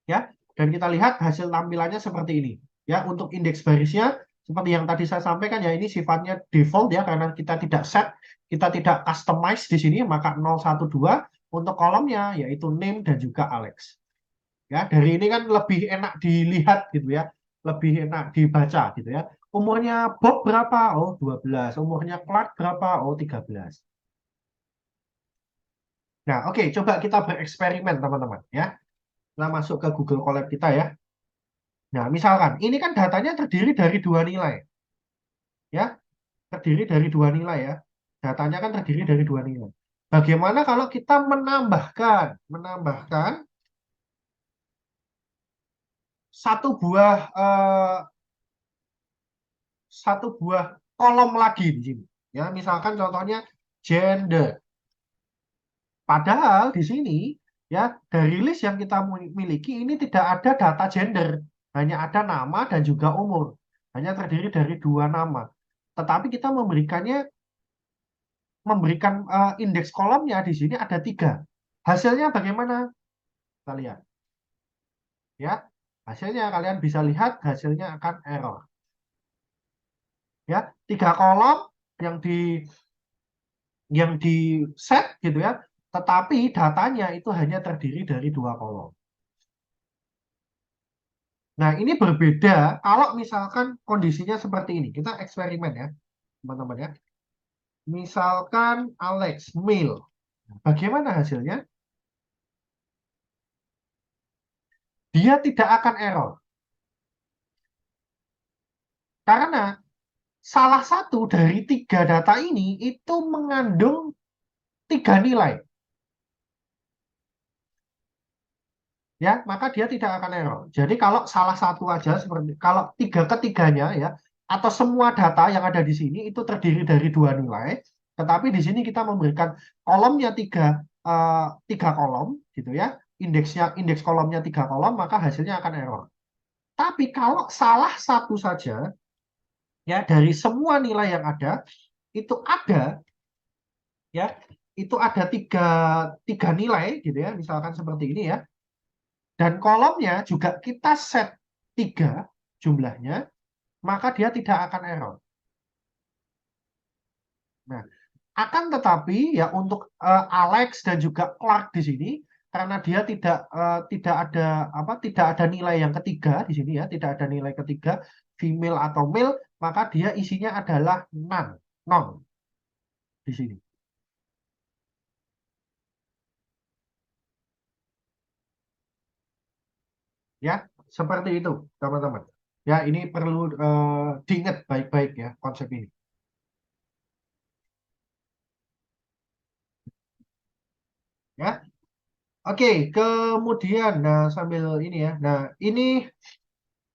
Ya, dan kita lihat hasil tampilannya seperti ini. Ya, untuk indeks barisnya seperti yang tadi saya sampaikan ya, ini sifatnya default ya karena kita tidak set, kita tidak customize di sini, maka 012 untuk kolomnya yaitu name dan juga Alex. Ya, dari ini kan lebih enak dilihat gitu ya, lebih enak dibaca gitu ya. Umurnya Bob berapa? Oh, 12. Umurnya Clark berapa? Oh, 13. Nah, oke, coba kita bereksperimen teman-teman ya. Kita masuk ke Google Colab kita ya. Nah, misalkan ini kan datanya terdiri dari dua nilai ya, terdiri dari dua nilai ya. Datanya kan terdiri dari dua nilai. Bagaimana kalau kita menambahkan satu buah eh, satu buah kolom lagi di sini. Ya, misalkan contohnya gender. Padahal di sini ya dari list yang kita miliki ini tidak ada data gender, hanya ada nama dan juga umur. Hanya terdiri dari dua nama. Tetapi kita memberikan indeks kolomnya di sini ada tiga. Hasilnya bagaimana? Kita lihat ya. Hasilnya kalian bisa lihat hasilnya akan error. Ya, tiga kolom yang di set gitu ya, tetapi datanya itu hanya terdiri dari dua kolom. Nah, ini berbeda kalau misalkan kondisinya seperti ini. Kita eksperimen ya, teman-teman ya. Misalkan Alex male. Bagaimana hasilnya? Dia tidak akan error. Karena salah satu dari tiga data ini itu mengandung tiga nilai. ya, maka dia tidak akan error. Jadi kalau salah satu aja seperti kalau ketiganya ya atau semua data yang ada di sini itu terdiri dari dua nilai, tetapi di sini kita memberikan kolomnya tiga kolom gitu ya, indeks kolomnya tiga kolom, maka hasilnya akan error. Tapi kalau salah satu saja ya dari semua nilai yang ada itu ada ya itu ada tiga nilai gitu ya, misalkan seperti ini ya. Dan kolomnya juga kita set 3 jumlahnya, maka dia tidak akan error. Nah, akan tetapi ya untuk Alex dan juga Clark di sini, karena dia tidak ada tidak ada nilai yang ketiga di sini ya, tidak ada nilai ketiga female atau male, maka dia isinya adalah none, non di sini. Ya, seperti itu, teman-teman. Ya, ini perlu diingat baik-baik ya konsep ini. Ya, oke, kemudian, nah sambil ini ya, nah ini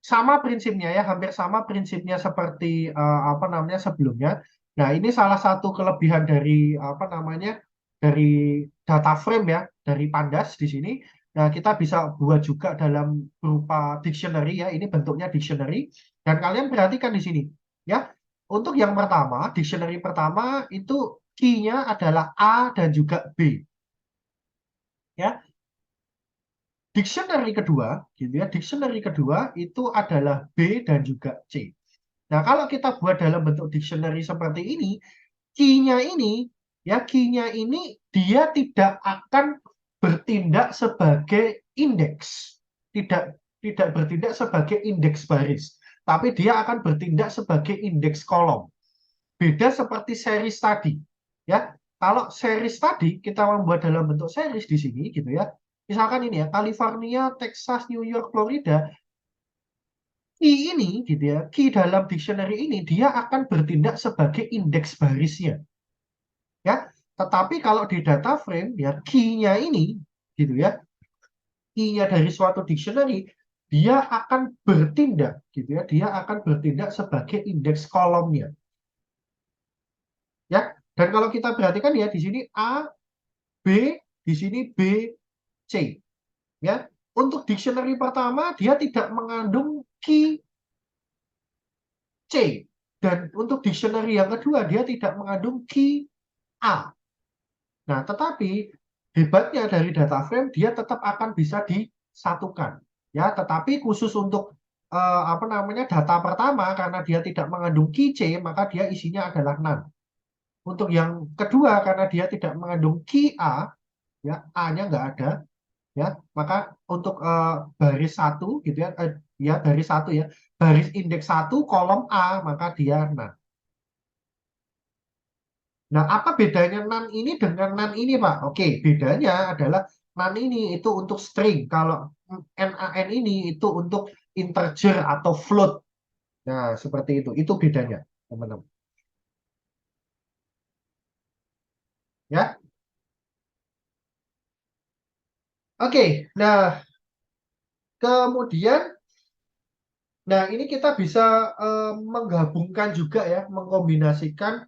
sama prinsipnya ya, hampir sama prinsipnya seperti apa namanya sebelumnya. Nah, ini salah satu kelebihan dari apa namanya dari data frame ya, dari Pandas di sini. Nah, kita bisa buat juga dalam berupa dictionary ya. Ini bentuknya dictionary. Dan kalian perhatikan di sini ya. Untuk yang pertama, dictionary pertama itu key-nya adalah A dan juga B. Ya, dictionary kedua, gitu ya, dictionary kedua itu adalah B dan juga C. Nah, kalau kita buat dalam bentuk dictionary seperti ini, key-nya ini, ya, key-nya ini dia tidak akan bertindak sebagai indeks, tidak tidak bertindak sebagai indeks baris, tapi dia akan bertindak sebagai indeks kolom. Beda seperti series tadi, ya. Kalau series tadi kita membuat dalam bentuk series di sini, gitu ya. Misalkan ini ya, California, Texas, New York, Florida. Key ini, gitu ya, key dalam dictionary ini dia akan bertindak sebagai indeks barisnya, ya. Tetapi kalau di data frame, ya, key-nya ini, gitu ya, key-nya dari suatu dictionary, dia akan bertindak, gitu ya, dia akan bertindak sebagai indeks kolomnya, ya. Dan kalau kita perhatikan ya di sini A, B, di sini B, C, ya. Untuk dictionary pertama dia tidak mengandung key C, dan untuk dictionary yang kedua dia tidak mengandung key A. Nah, tetapi hebatnya dari data frame dia tetap akan bisa disatukan. Ya, tetapi khusus untuk apa namanya data pertama karena dia tidak mengandung key C, maka dia isinya adalah none. Untuk yang kedua karena dia tidak mengandung key A, ya A-nya nggak ada, ya maka untuk baris satu gitu ya, ya baris satu ya, baris indeks satu kolom A maka dia none. Nah, apa bedanya nan ini dengan nan ini, Pak? Oke, bedanya adalah nan ini itu untuk string. Kalau NaN ini itu untuk integer atau float. Nah, seperti itu. Itu bedanya, teman-teman. Ya. Oke, nah kemudian nah ini kita bisa menggabungkan juga ya, mengkombinasikan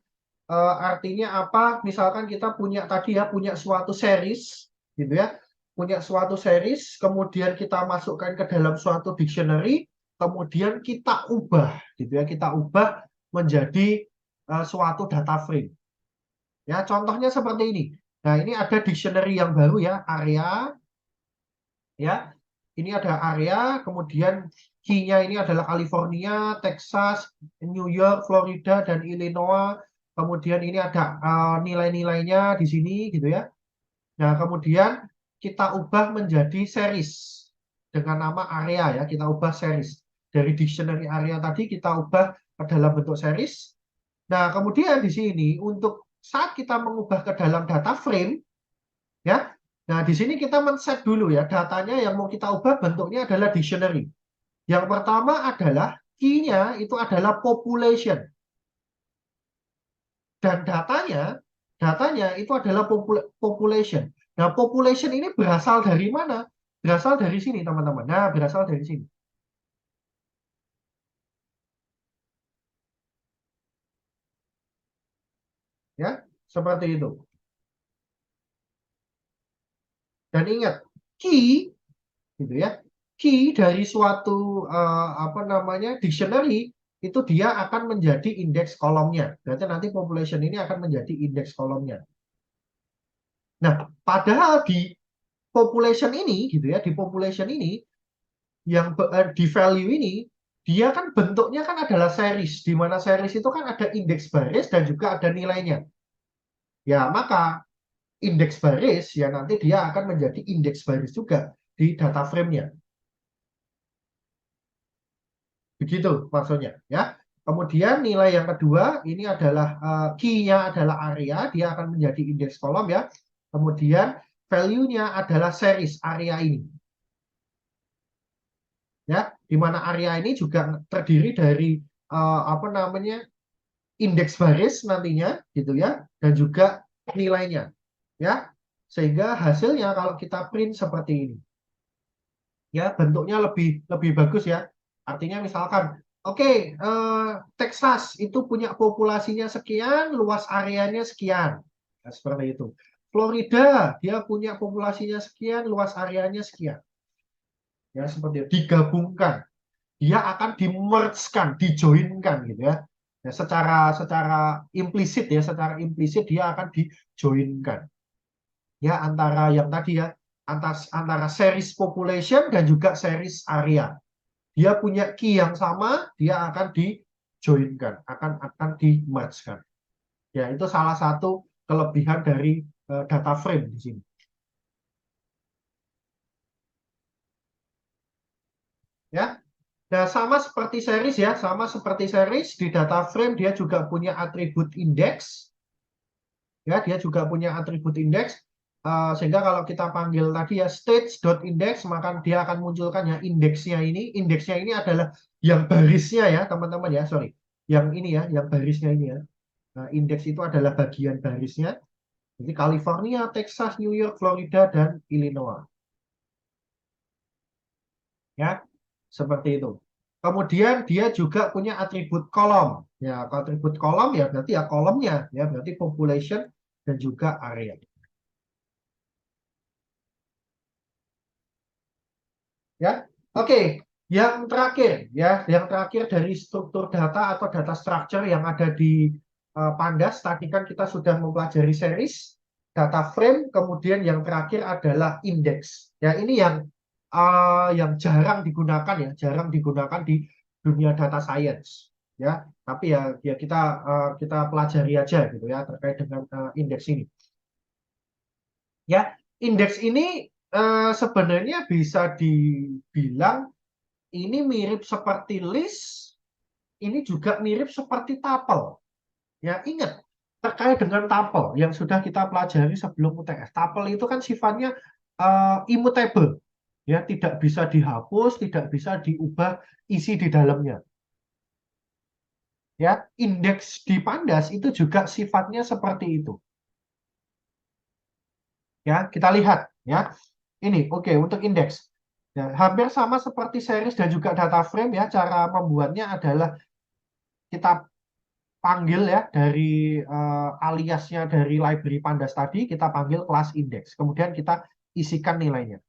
artinya apa? Misalkan kita punya tadi ya, punya suatu series gitu ya. Punya suatu series, kemudian kita masukkan ke dalam suatu dictionary, kemudian kita ubah gitu ya, kita ubah menjadi suatu data frame. Ya, contohnya seperti ini. Nah, ini ada dictionary yang baru ya, area ya. Ini ada area, kemudian key-nya ini adalah California, Texas, New York, Florida, dan Illinois. Kemudian ini ada nilai-nilainya di sini gitu ya. Nah, kemudian kita ubah menjadi series dengan nama area ya, kita ubah series. Dari dictionary area tadi kita ubah ke dalam bentuk series. Nah, kemudian di sini untuk saat kita mengubah ke dalam data frame ya. Nah, di sini kita men-set dulu ya datanya yang mau kita ubah bentuknya adalah dictionary. Yang pertama adalah key-nya itu adalah population. Dan datanya itu adalah population. Nah, population ini berasal dari mana? Berasal dari sini, teman-teman. Nah, berasal dari sini. Ya, seperti itu. Dan ingat, key gitu ya. Key dari suatu apa namanya dictionary itu dia akan menjadi indeks kolomnya. Berarti nanti population ini akan menjadi indeks kolomnya. Nah, padahal di population ini gitu ya, di population ini yang di value ini dia kan bentuknya kan adalah series, di mana series itu kan ada indeks baris dan juga ada nilainya. Ya, maka indeks baris ya nanti dia akan menjadi indeks baris juga di data frame-nya. Begitu maksudnya ya. Kemudian nilai yang kedua ini adalah key-nya adalah area, dia akan menjadi indeks kolom ya. Kemudian value-nya adalah series area ini. Ya, di mana area ini juga terdiri dari apa namanya? Indeks baris nantinya gitu ya dan juga nilainya ya. Sehingga hasilnya kalau kita print seperti ini. Ya, bentuknya lebih lebih bagus ya. Artinya misalkan, oke, Texas itu punya populasinya sekian, luas areanya sekian. Nah, seperti itu. Florida, dia punya populasinya sekian, luas areanya sekian. Ya, seperti itu. Digabungkan. Dia akan di-merge-kan, dijoinkan gitu ya. Ya, secara implisit ya, secara implisit dia akan dijoinkan. Ya, antara yang tadi ya, antara series population dan juga series area. Dia punya key yang sama, dia akan di-joinkan, akan di-merge-kan. Ya, itu salah satu kelebihan dari data frame di sini. Ya, nah sama seperti series ya, sama seperti series di data frame dia juga punya atribut index. Ya, dia juga punya atribut index. Sehingga kalau kita panggil tadi ya stage.index, maka dia akan munculkan ya indeksnya ini. Indeksnya ini adalah yang barisnya ya, teman-teman ya, sorry. Yang ini ya, yang barisnya ini ya. Nah, indeks itu adalah bagian barisnya. Jadi California, Texas, New York, Florida, dan Illinois. Ya, seperti itu. Kemudian dia juga punya atribut kolom. Ya, atribut kolom ya berarti ya kolomnya, ya berarti population dan juga area. Ya, oke. Yang terakhir ya, yang terakhir dari struktur data atau data structure yang ada di Pandas. Tadi kan kita sudah mempelajari series, data frame, kemudian yang terakhir adalah index. Ya, ini yang jarang digunakan ya, jarang digunakan di dunia data science. Ya, tapi ya kita pelajari aja gitu ya terkait dengan indeks ini. Ya, indeks ini sebenarnya bisa dibilang ini mirip seperti list, ini juga mirip seperti tuple. Ya, ingat terkait dengan tuple yang sudah kita pelajari sebelum UTS. Tuple itu kan sifatnya immutable, ya tidak bisa dihapus, tidak bisa diubah isi di dalamnya. Ya, indeks di Pandas itu juga sifatnya seperti itu. Ya, kita lihat ya. Ini oke untuk indeks. Ya, hampir sama seperti series dan juga data frame ya. Cara membuatnya adalah kita panggil ya dari aliasnya dari library Pandas tadi, kita panggil kelas indeks. Kemudian kita isikan nilainya.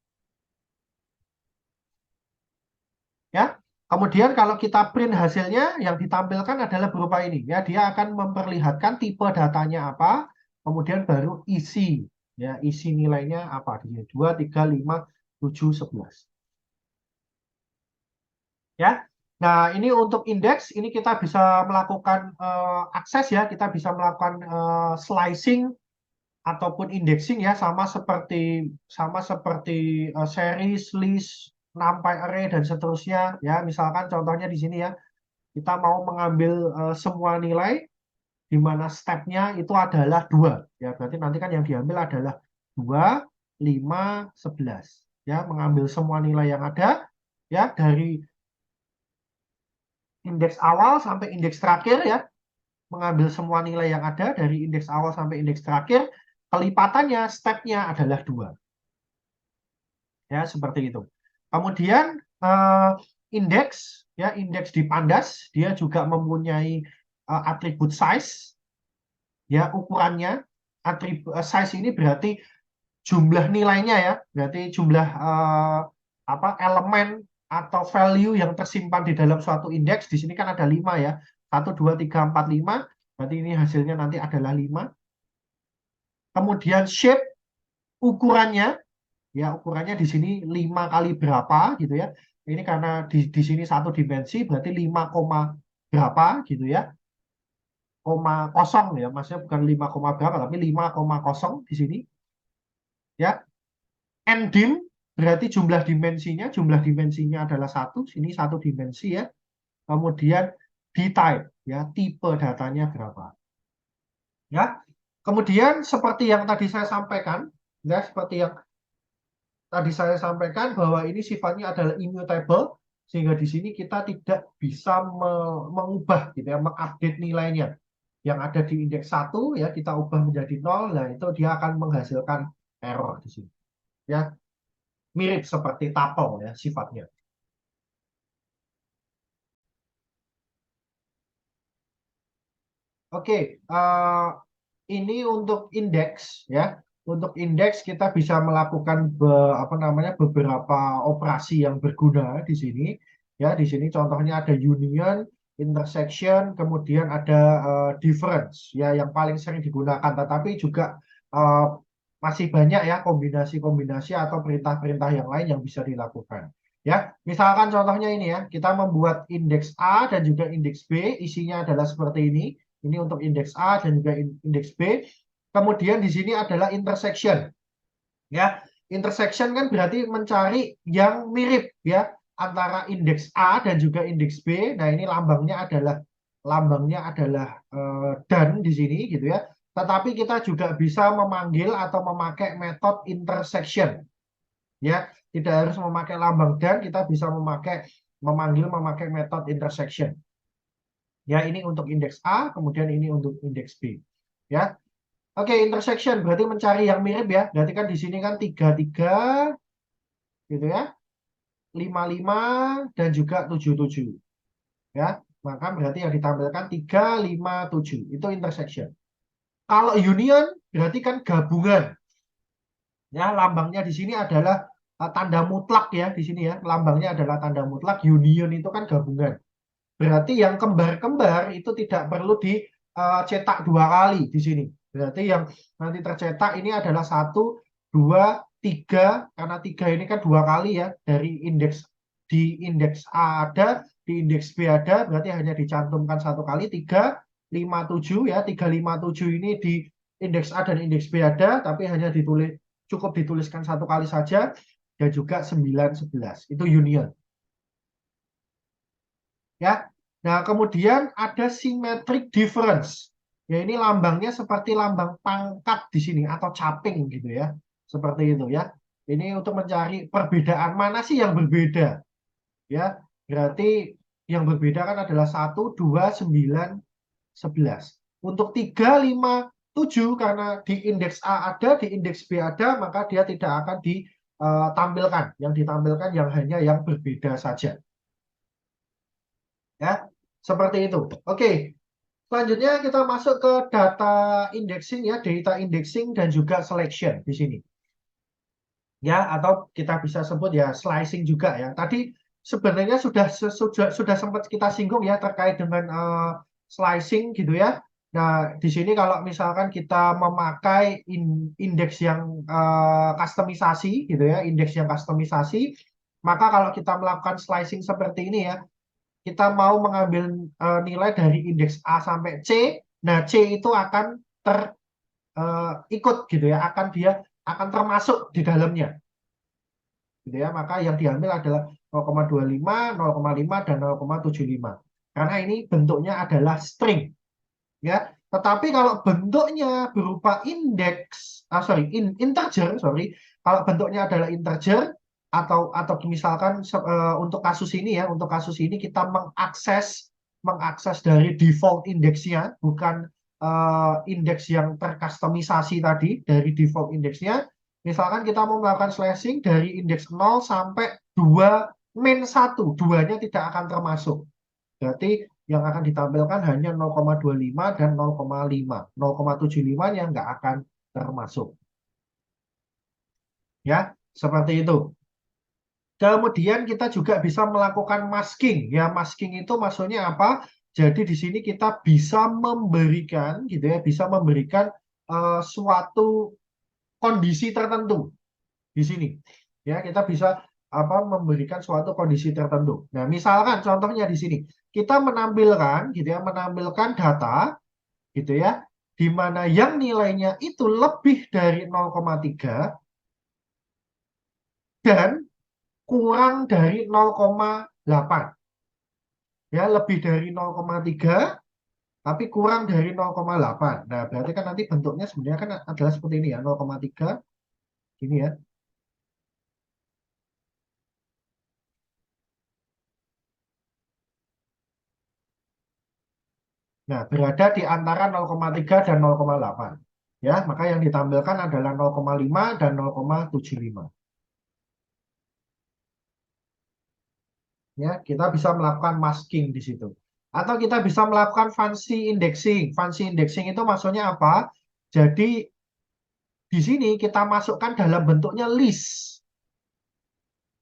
Ya. Kemudian kalau kita print hasilnya yang ditampilkan adalah berupa ini ya. Dia akan memperlihatkan tipe datanya apa, kemudian baru isi ya, isi nilainya apa di sini 2, 3, 5, 7, 11. Ya. Nah, ini untuk indeks, ini kita bisa melakukan akses ya, kita bisa melakukan slicing ataupun indexing ya sama seperti series, list, numpy array dan seterusnya ya. Misalkan contohnya di sini ya, kita mau mengambil semua nilai di mana stepnya itu adalah 2 ya. Berarti nanti kan yang diambil adalah 2, 5, 11 ya, mengambil semua nilai yang ada ya dari indeks awal sampai indeks terakhir ya, mengambil semua nilai yang ada dari indeks awal sampai indeks terakhir, kelipatannya, stepnya adalah 2. Ya, seperti itu. Kemudian indeks, ya, indeks di Pandas dia juga mempunyai atribut size, ya, ukurannya. Atribut size ini berarti jumlah nilainya, ya, berarti jumlah apa elemen atau value yang tersimpan di dalam suatu indeks. Di sini kan ada 5, ya, 1, 2, 3, 4, 5, berarti ini hasilnya nanti adalah 5. Kemudian shape, ukurannya, ya, ukurannya di sini 5 kali berapa gitu, ya. Ini karena di sini satu dimensi berarti 5, berapa gitu, ya, koma kosong, ya, maksudnya bukan 5, berapa tapi 5,0 di sini, ya. Ndim berarti jumlah dimensinya adalah satu, sini satu dimensi, ya. Kemudian d-type, ya, tipe datanya berapa, ya. Kemudian seperti yang tadi saya sampaikan, ya, seperti yang tadi saya sampaikan bahwa ini sifatnya adalah immutable, sehingga di sini kita tidak bisa mengubah gitu, ya, mengupdate nilainya. Yang ada di indeks 1, ya, kita ubah menjadi 0, nah itu dia akan menghasilkan error di sini. Ya, mirip seperti tuple, ya, sifatnya. Oke, ini untuk indeks, ya. Untuk indeks kita bisa melakukan apa namanya beberapa operasi yang berguna di sini. Ya, di sini contohnya ada union, intersection, kemudian ada difference, ya, yang paling sering digunakan. Tetapi juga eh, masih banyak, ya, kombinasi-kombinasi atau perintah-perintah yang lain yang bisa dilakukan. Ya, misalkan contohnya ini, ya, kita membuat indeks A dan juga indeks B, isinya adalah seperti ini. Ini untuk indeks A dan juga indeks B. Kemudian di sini adalah intersection. Ya, intersection kan berarti mencari yang mirip, ya, antara indeks A dan juga indeks B. Nah, ini lambangnya adalah dan di sini gitu, ya. Tetapi kita juga bisa memanggil atau memakai metode intersection. Ya, tidak harus memakai lambang dan, kita bisa memakai metode intersection. Ya, ini untuk indeks A, kemudian ini untuk indeks B. Ya. Oke, intersection berarti mencari yang mirip, ya. Berarti kan di sini kan 33 gitu, ya. 55 dan juga 77. Ya. Maka berarti yang ditampilkan 3, 5, 7. Itu intersection. Kalau union berarti kan gabungan. Ya, lambangnya di sini adalah tanda mutlak, ya, di sini, ya. Lambangnya adalah tanda mutlak. Union itu kan gabungan. Berarti yang kembar-kembar itu tidak perlu dicetak 2 kali di sini. Berarti yang nanti tercetak ini adalah 1, 2, 3, karena 3 ini kan 2 kali, ya, dari indeks A ada, di indeks B ada, berarti hanya dicantumkan 1 kali. 3, 5, 7, ya, 3, 5, 7 ini di indeks A dan indeks B ada, tapi hanya cukup dituliskan 1 kali saja, dan juga 9, 11 itu union. Ya. Nah, kemudian ada symmetric difference. Ya, ini lambangnya seperti lambang pangkat di sini atau caping gitu, ya. Seperti itu, ya. Ini untuk mencari perbedaan mana sih yang berbeda. Ya, berarti yang berbeda kan adalah 1, 2, 9, 11. Untuk 3, 5, 7 karena di indeks A ada, di indeks B ada, maka dia tidak akan ditampilkan. Yang ditampilkan yang hanya yang berbeda saja. Ya, seperti itu. Oke, selanjutnya kita masuk ke data indexing, ya, data indexing dan juga selection di sini. Ya, atau kita bisa sebut, ya, slicing juga, ya. Tadi sebenarnya sudah sempat kita singgung, ya, terkait dengan slicing gitu, ya. Nah, di sini kalau misalkan kita memakai indeks yang kustomisasi gitu, ya, indeks yang kustomisasi, maka kalau kita melakukan slicing seperti ini, ya, kita mau mengambil nilai dari indeks A sampai C, nah C itu akan ikut gitu, ya, dia akan termasuk di dalamnya gitu, ya. Maka yang diambil adalah 0,25, 0,5 dan 0,75 karena ini bentuknya adalah string, ya. Tetapi kalau bentuknya berupa integer, kalau bentuknya adalah integer, atau misalkan untuk kasus ini, ya, untuk kasus ini kita mengakses dari default indeksnya, bukan indeks yang terkustomisasi tadi dari default indeksnya, Misalkan kita mau melakukan slashing dari indeks 0 sampai 2 min 1, duanya tidak akan termasuk. Berarti yang akan ditampilkan hanya 0,25 dan 0,5. 0,75 yang nggak akan termasuk. Ya, seperti itu. Kemudian kita juga bisa melakukan masking. Ya, masking itu maksudnya apa? Jadi di sini kita bisa memberikan, gitu ya, bisa memberikan suatu kondisi tertentu di sini. Ya, kita bisa memberikan suatu kondisi tertentu. Nah, misalkan contohnya di sini kita menampilkan, gitu ya, menampilkan data, gitu ya, di mana yang nilainya itu lebih dari 0,3 dan kurang dari 0,8. Ya, lebih dari 0,3 tapi kurang dari 0,8. Nah, berarti kan nanti bentuknya sebenarnya kan adalah seperti ini ya, 0,3 ini ya. Nah, berada di antara 0,3 dan 0,8. Ya, maka yang ditampilkan adalah 0,5 dan 0,75. Ya, kita bisa melakukan masking di situ. Atau kita bisa melakukan fancy indexing. Fancy indexing itu maksudnya apa? Jadi di sini kita masukkan dalam bentuknya list.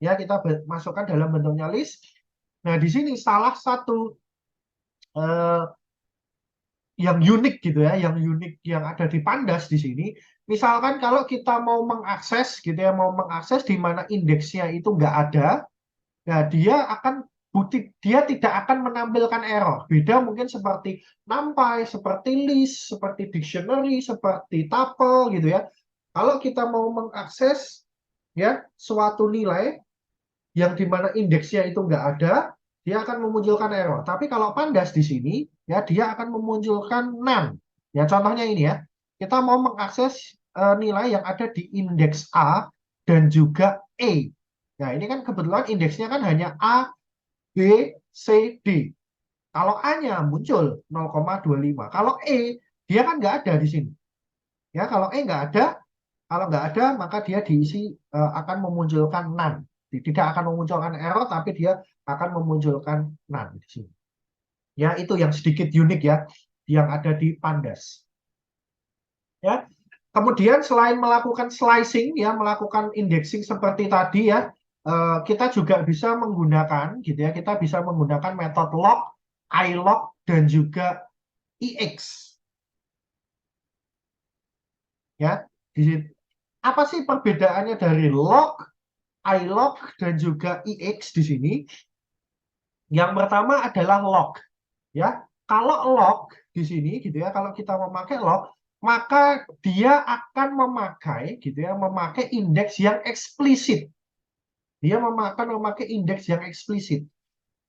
Ya, kita masukkan dalam bentuknya list. Nah, di sini salah satu eh, yang unik gitu ya, yang unik yang ada di Pandas di sini. Misalkan kalau kita mau mengakses gitu ya, mau mengakses di mana indeksnya itu nggak ada, nah dia tidak akan menampilkan error. Beda mungkin seperti NumPy, seperti list, seperti dictionary, seperti tuple gitu ya. Kalau kita mau mengakses ya suatu nilai yang dimana indeksnya itu nggak ada, dia akan memunculkan error. Tapi kalau Pandas di sini, ya dia akan memunculkan none. Ya contohnya ini ya, kita mau mengakses nilai yang ada di indeks A dan juga E. Nah ini kan kebetulan indeksnya kan hanya A, B, C, D. Kalau A-nya muncul 0,25. Kalau E, dia kan nggak ada di sini. Ya kalau E nggak ada, kalau nggak ada, maka dia diisi akan memunculkan none. Tidak akan memunculkan error, tapi dia akan memunculkan none di sini. Ya, itu yang sedikit unik ya, yang ada di Pandas. Ya, kemudian selain melakukan slicing, ya, melakukan indexing seperti tadi ya, kita juga bisa menggunakan, gitu ya, kita bisa menggunakan metode log, ilog, dan juga ix. Ya, di situ. Apa sih perbedaannya dari log, ilog, dan juga ix di sini? Yang pertama adalah log, ya. Kalau log di sini gitu ya, kalau kita memakai log, maka dia akan memakai gitu ya, memakai indeks yang eksplisit. Dia memakai indeks yang eksplisit.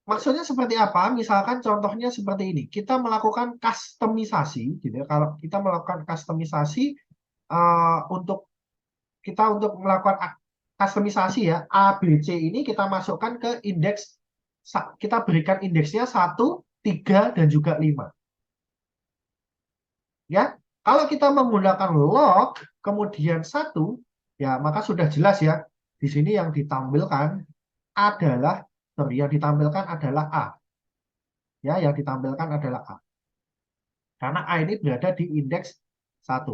Maksudnya seperti apa? Misalkan contohnya seperti ini. Kita melakukan customisasi gitu ya. Kalau kita melakukan customisasi untuk untuk melakukan customisasi ya, A, B, C ini kita masukkan ke indeks, kita berikan indeksnya 1, 3, dan juga 5. Ya, kalau kita menggunakan log, kemudian 1, ya maka sudah jelas ya, di sini yang ditampilkan adalah, sorry, yang ditampilkan adalah A. Ya, yang ditampilkan adalah A. Karena A ini berada di indeks 1.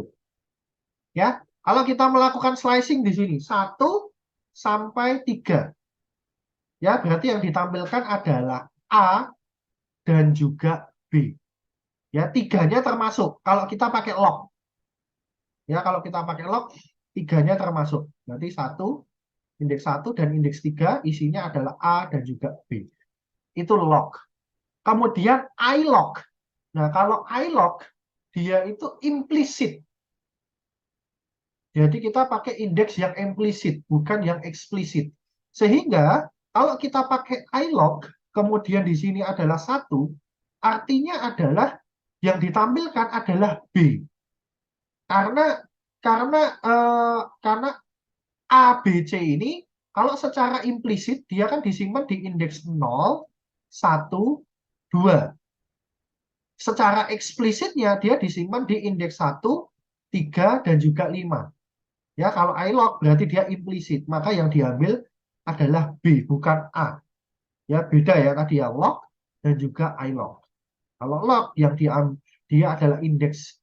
Ya, kalau kita melakukan slicing di sini, 1 sampai 3. Ya, berarti yang ditampilkan adalah A dan juga B. Ya, tiganya termasuk kalau kita pakai log. Ya, kalau kita pakai log, tiganya termasuk. Berarti 1, indeks 1 dan indeks 3 isinya adalah A dan juga B. Itu log. Kemudian ilog. Nah, kalau ilog, dia itu implisit. Jadi kita pakai indeks yang implisit, bukan yang eksplisit. Sehingga kalau kita pakai ilog, kemudian di sini adalah 1, artinya adalah yang ditampilkan adalah B. Karena karena karena A, B, C ini kalau secara implisit dia kan disimpan di indeks 0, 1, 2. Secara eksplisitnya dia disimpan di indeks 1, 3, dan juga 5. Ya, kalau I-log berarti dia implisit, maka yang diambil adalah B, bukan A. Ya, beda ya tadi ya, log dan juga I-log. Kalau log yang dia adalah indeks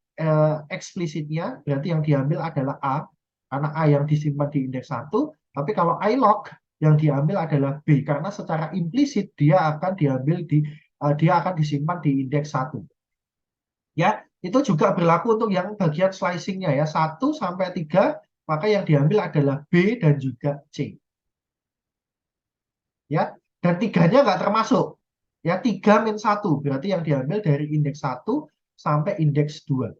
eksplisitnya, berarti yang diambil adalah A, karena A yang disimpan di indeks 1. Tapi kalau I-log yang diambil adalah B, karena secara implisit dia akan disimpan di indeks 1. Ya, itu juga berlaku untuk yang bagian slicingnya ya, 1 sampai 3, maka yang diambil adalah B dan juga C. Ya, dan tiganya nggak termasuk. Ya, 3-1 berarti yang diambil dari indeks 1 sampai indeks 2.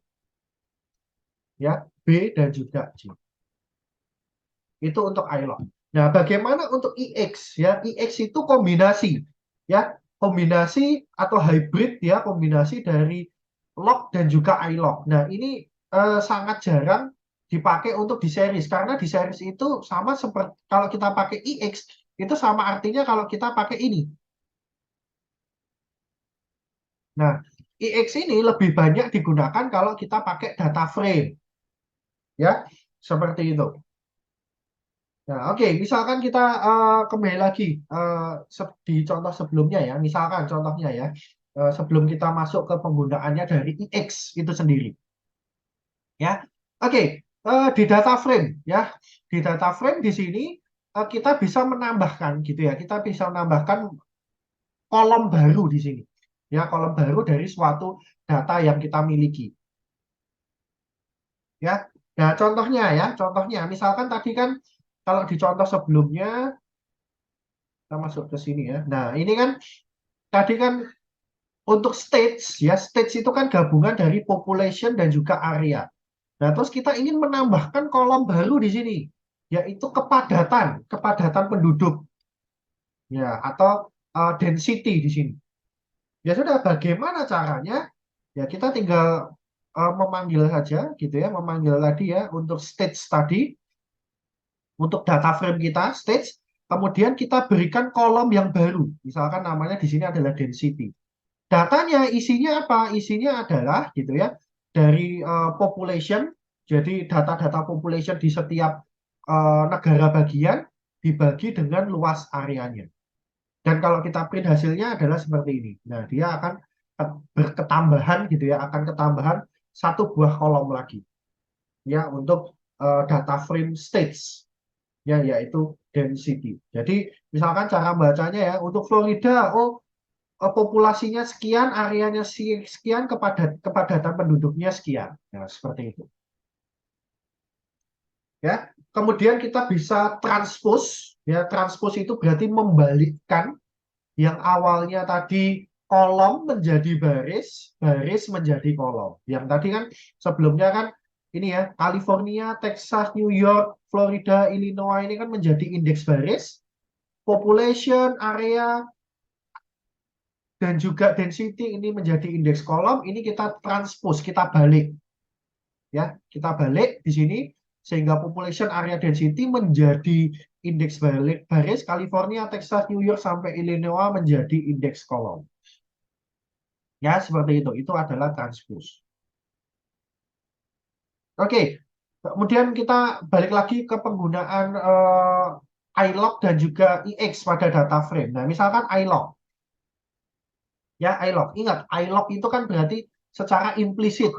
Ya, B dan juga C. Itu untuk I-log. Nah, bagaimana untuk IX ya? IX itu kombinasi ya, kombinasi atau hybrid ya, kombinasi dari log dan juga I-log. Nah, ini sangat jarang dipakai untuk di series karena di series itu sama seperti kalau kita pakai IX itu sama artinya kalau kita pakai ini. Nah, IX ini lebih banyak digunakan kalau kita pakai data frame ya, seperti itu. Nah, oke, misalkan kita kembali lagi di contoh sebelumnya ya, misalkan contohnya ya, sebelum kita masuk ke penggunaannya dari IX itu sendiri, ya. Oke, di data frame ya, di data frame di sini kita bisa menambahkan gitu ya, kita bisa menambahkan kolom baru di sini, ya, kolom baru dari suatu data yang kita miliki, ya. Nah, contohnya, misalkan tadi kan kalau di contoh sebelumnya kita masuk ke sini ya. Nah, ini kan tadi kan untuk stage ya, stage itu kan gabungan dari population dan juga area. Nah, terus kita ingin menambahkan kolom baru di sini, yaitu kepadatan penduduk ya, atau density di sini. Ya sudah, bagaimana caranya? Ya kita tinggal memanggil saja gitu ya, memanggil tadi ya untuk stage tadi, untuk data frame kita stage, kemudian kita berikan kolom yang baru. Misalkan namanya di sini adalah density. Datanya isinya apa? Isinya adalah gitu ya, dari population. Jadi data-data population di setiap negara bagian dibagi dengan luas areanya. Dan kalau kita print hasilnya adalah seperti ini. Nah, dia akan berketambahan gitu ya, akan ketambahan satu buah kolom lagi ya untuk data frame stage ya, yaitu density. Jadi misalkan cara bacanya ya, untuk Florida, oh populasinya sekian, areanya sekian, kepadatan penduduknya sekian. Nah, seperti itu. Ya. Kemudian kita bisa transpose, ya, transpose itu berarti membalikkan yang awalnya tadi kolom menjadi baris, baris menjadi kolom. Yang tadi kan sebelumnya kan ini ya, California, Texas, New York, Florida, Illinois ini kan menjadi indeks baris, population, area, dan juga density ini menjadi indeks kolom. Ini kita transpose, kita balik ya, kita balik di sini sehingga population, area, density menjadi indeks balik baris, California, Texas, New York sampai Illinois menjadi indeks kolom. Ya, seperti itu. Itu adalah transpose. Oke, kemudian kita balik lagi ke penggunaan iLog dan juga IX pada data frame. Nah, misalkan iLog. Ya, iLog. Ingat, iLog itu kan berarti secara implisit.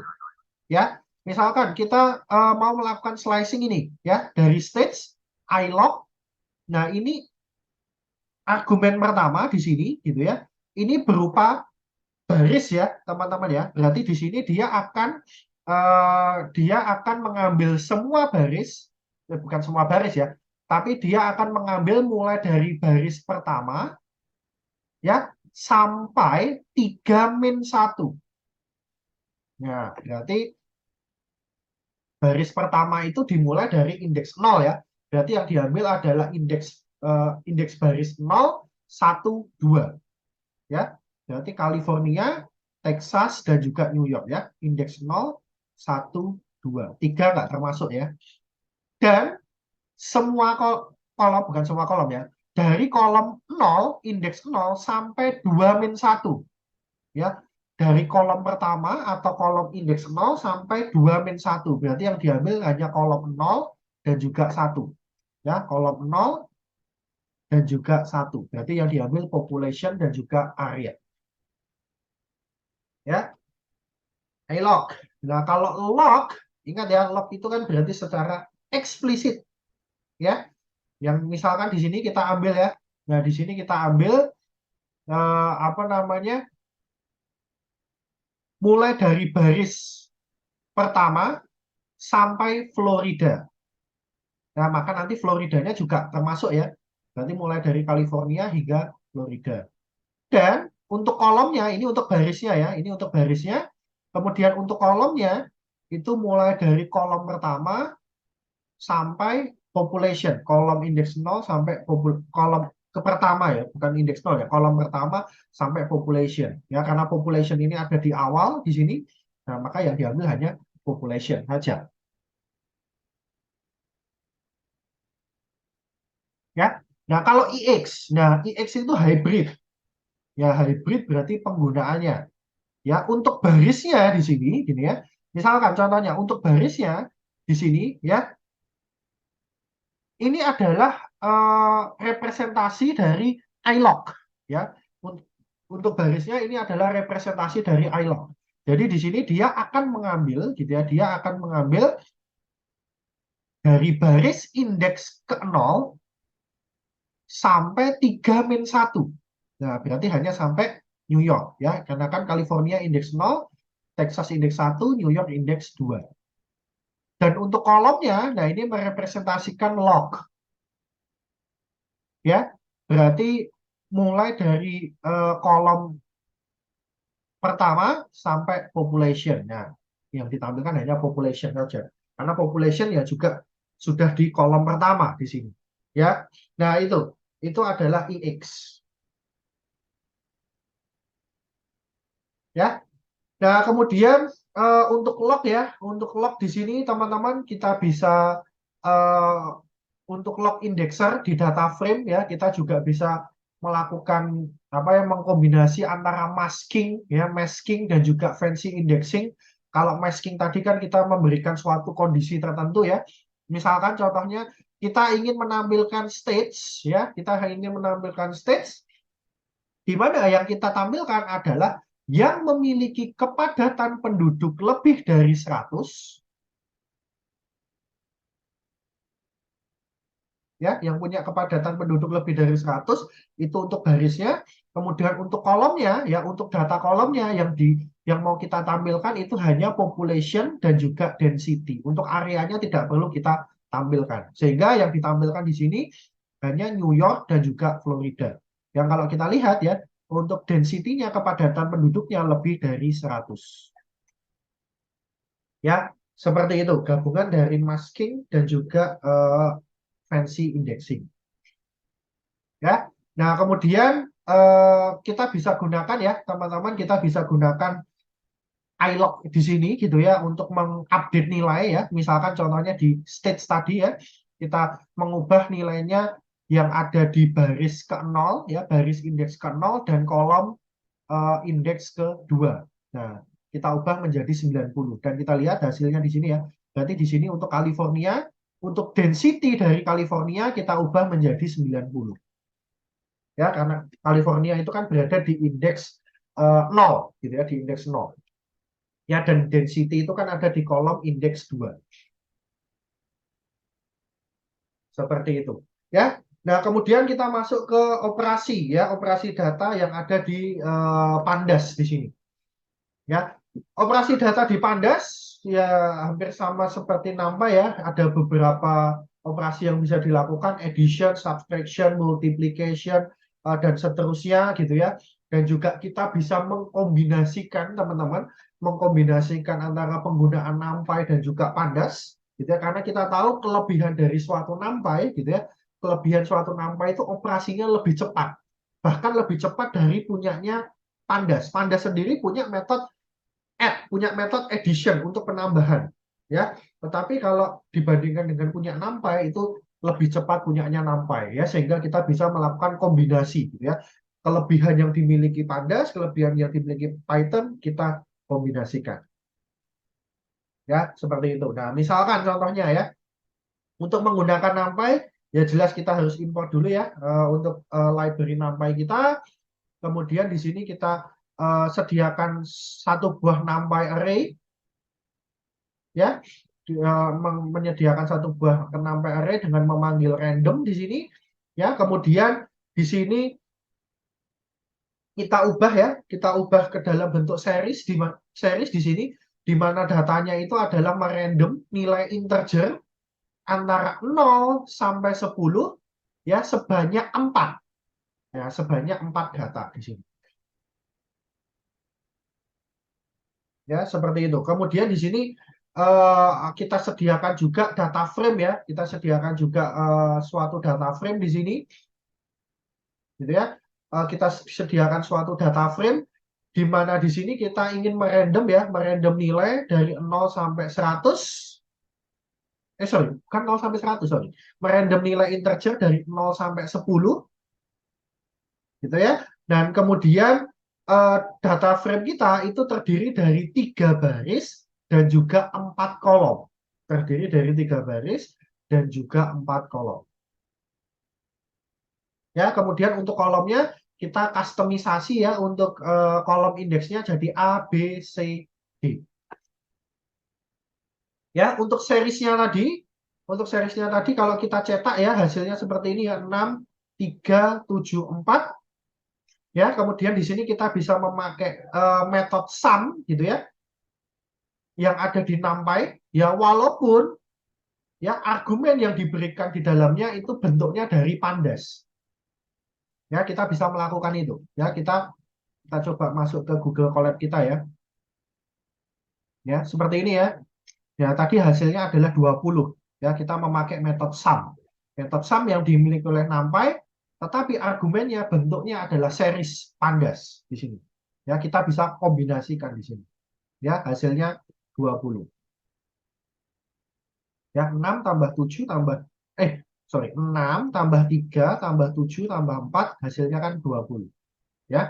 Ya, misalkan kita mau melakukan slicing ini, ya, dari stage iLog. Nah, ini argumen pertama di sini, gitu ya. Ini berupa baris ya, teman-teman ya. Berarti di sini dia akan mengambil semua baris, bukan semua baris ya, tapi dia akan mengambil mulai dari baris pertama ya sampai 3-1. Nah, berarti baris pertama itu dimulai dari indeks 0 ya. Berarti yang diambil adalah indeks baris 0, 1, 2 ya. Berarti California, Texas, dan juga New York ya. Indeks 0, 1, 2. 3 nggak termasuk ya. Dan semua kolom, bukan semua kolom ya. Dari kolom 0, indeks 0 sampai 2-1. Ya. Dari kolom pertama atau kolom indeks 0 sampai 2-1. Berarti yang diambil hanya kolom 0, dan juga 1. Ya, kolom 0 dan juga 1. Berarti yang diambil population dan juga area. Ya, log. Nah, kalau log, ingat ya, log itu kan berarti secara eksplisit. Ya, yang misalkan di sini kita ambil ya. Nah, di sini kita ambil apa namanya? Mulai dari baris pertama sampai Florida. Nah, maka nanti Floridanya juga termasuk ya. Nanti mulai dari California hingga Florida. Dan untuk kolomnya, ini untuk barisnya ya. Ini untuk barisnya. Kemudian untuk kolomnya, itu mulai dari kolom pertama sampai population. Kolom indeks 0 sampai kolom ke pertama ya. Bukan indeks 0 ya. Kolom pertama sampai population. Ya, karena population ini ada di awal di sini. Nah, maka yang diambil hanya population saja. Ya. Nah, kalau IX, nah IX itu hybrid. Ya, hybrid berarti penggunaannya. Ya, untuk barisnya di sini gini ya. Misalkan contohnya untuk barisnya di sini ya, ini adalah representasi dari iLog ya. Untuk barisnya ini adalah representasi dari iLog. Jadi di sini dia akan mengambil gitu ya, dia akan mengambil dari baris indeks ke 0 sampai 3-1. Nah, berarti hanya sampai New York ya, karena kan California indeks 0, Texas indeks 1, New York indeks 2. Dan untuk kolomnya, nah ini merepresentasikan log ya. Berarti mulai dari kolom pertama sampai population. Nah, yang ditampilkan hanya population saja. Karena population ya juga sudah di kolom pertama di sini. Ya. Nah, itu adalah IX. Ya. Nah, kemudian untuk log ya, untuk log di sini teman-teman kita bisa uh, untuk log indexer di data frame ya, kita juga bisa melakukan apa ya, mengkombinasi antara masking ya, masking dan juga fancy indexing. Kalau masking tadi kan kita memberikan suatu kondisi tertentu ya. Misalkan contohnya kita ingin menampilkan stage ya, kita ingin menampilkan stage di mana yang kita tampilkan adalah yang memiliki kepadatan penduduk lebih dari 100 ya, yang punya kepadatan penduduk lebih dari 100 itu untuk barisnya. Kemudian untuk kolomnya ya, untuk data kolomnya yang mau kita tampilkan itu hanya population dan juga density. Untuk areanya tidak perlu kita tampilkan. Sehingga yang ditampilkan di sini hanya New York dan juga Florida. Yang kalau kita lihat ya, untuk density-nya kepadatan penduduknya lebih dari 100. Ya, seperti itu gabungan dari masking dan juga fancy indexing. Ya. Nah, kemudian kita bisa gunakan ya, teman-teman, kita bisa gunakan iLog di sini gitu ya untuk mengupdate nilai ya. Misalkan contohnya di stage tadi ya, kita mengubah nilainya yang ada di baris ke-0 ya, baris indeks ke-0 dan kolom indeks ke-2. Nah, kita ubah menjadi 90 dan kita lihat hasilnya di sini ya. Berarti di sini untuk California, untuk density dari California kita ubah menjadi 90. Ya, karena California itu kan berada di indeks 0 gitu ya, di indeks 0. Ya, dan density itu kan ada di kolom indeks 2. Seperti itu. Ya. Nah, kemudian kita masuk ke operasi ya, operasi data yang ada di Pandas di sini. Ya, operasi data di Pandas ya hampir sama seperti NumPy ya. Ada beberapa operasi yang bisa dilakukan, addition, subtraction, multiplication, dan seterusnya gitu ya. Dan juga kita bisa mengkombinasikan teman-teman, mengkombinasikan antara penggunaan NumPy dan juga Pandas, gitu ya. Karena kita tahu kelebihan dari suatu NumPy, gitu ya. Kelebihan suatu NumPy itu operasinya lebih cepat, bahkan lebih cepat dari punyanya Pandas. Pandas sendiri punya metode punya metode addition untuk penambahan ya. Tetapi kalau dibandingkan dengan punya NumPy itu lebih cepat punyanya NumPy ya, sehingga kita bisa melakukan kombinasi gitu ya. Kelebihan yang dimiliki Pandas, kelebihan yang dimiliki Python kita kombinasikan. Ya, seperti itu. Nah, misalkan contohnya ya. Untuk menggunakan NumPy, ya jelas kita harus import dulu ya untuk library NumPy kita. Kemudian di sini kita sediakan satu buah NumPy array, ya, menyediakan satu buah NumPy array dengan memanggil random di sini, ya. Kemudian di sini kita ubah ya, kita ubah ke dalam bentuk series di sini, di mana datanya itu adalah merandom nilai integer antara 0 sampai 10 ya sebanyak 4. Ya, sebanyak 4 data di sini. Ya, seperti itu. Kemudian di sini kita sediakan juga data frame ya. Kita sediakan juga suatu data frame di sini. Gitu ya. Kita sediakan suatu data frame di mana di sini kita ingin merandom ya, merandom nilai dari 0 sampai 100. Sorry, bukan 0 sampai 100, sorry. Merandom nilai integer dari 0 sampai 10 gitu ya. Dan kemudian data frame kita itu terdiri dari 3 baris dan juga 4 kolom. Terdiri dari 3 baris dan juga 4 kolom. Ya, kemudian untuk kolomnya kita customisasi ya untuk kolom indeksnya jadi A, B, C, D. Ya, untuk seriesnya tadi kalau kita cetak ya hasilnya seperti ini ya 6, 3, 7, 4. Ya, kemudian di sini kita bisa memakai metode sum gitu ya, yang ada di NumPy ya, walaupun ya argumen yang diberikan di dalamnya itu bentuknya dari pandas. Ya, kita bisa melakukan itu. Ya, kita coba masuk ke Google Colab kita ya. Ya, seperti ini ya. Ya, tadi hasilnya adalah 20. Ya, kita memakai metode sum. Metode sum yang dimiliki oleh NumPy, tetapi argumennya bentuknya adalah series pandas di sini. Ya, kita bisa kombinasikan di sini. Ya, hasilnya 20. Ya, 6 tambah 7 tambah 6 tambah 3 tambah 7 tambah 4 hasilnya kan 20. Ya.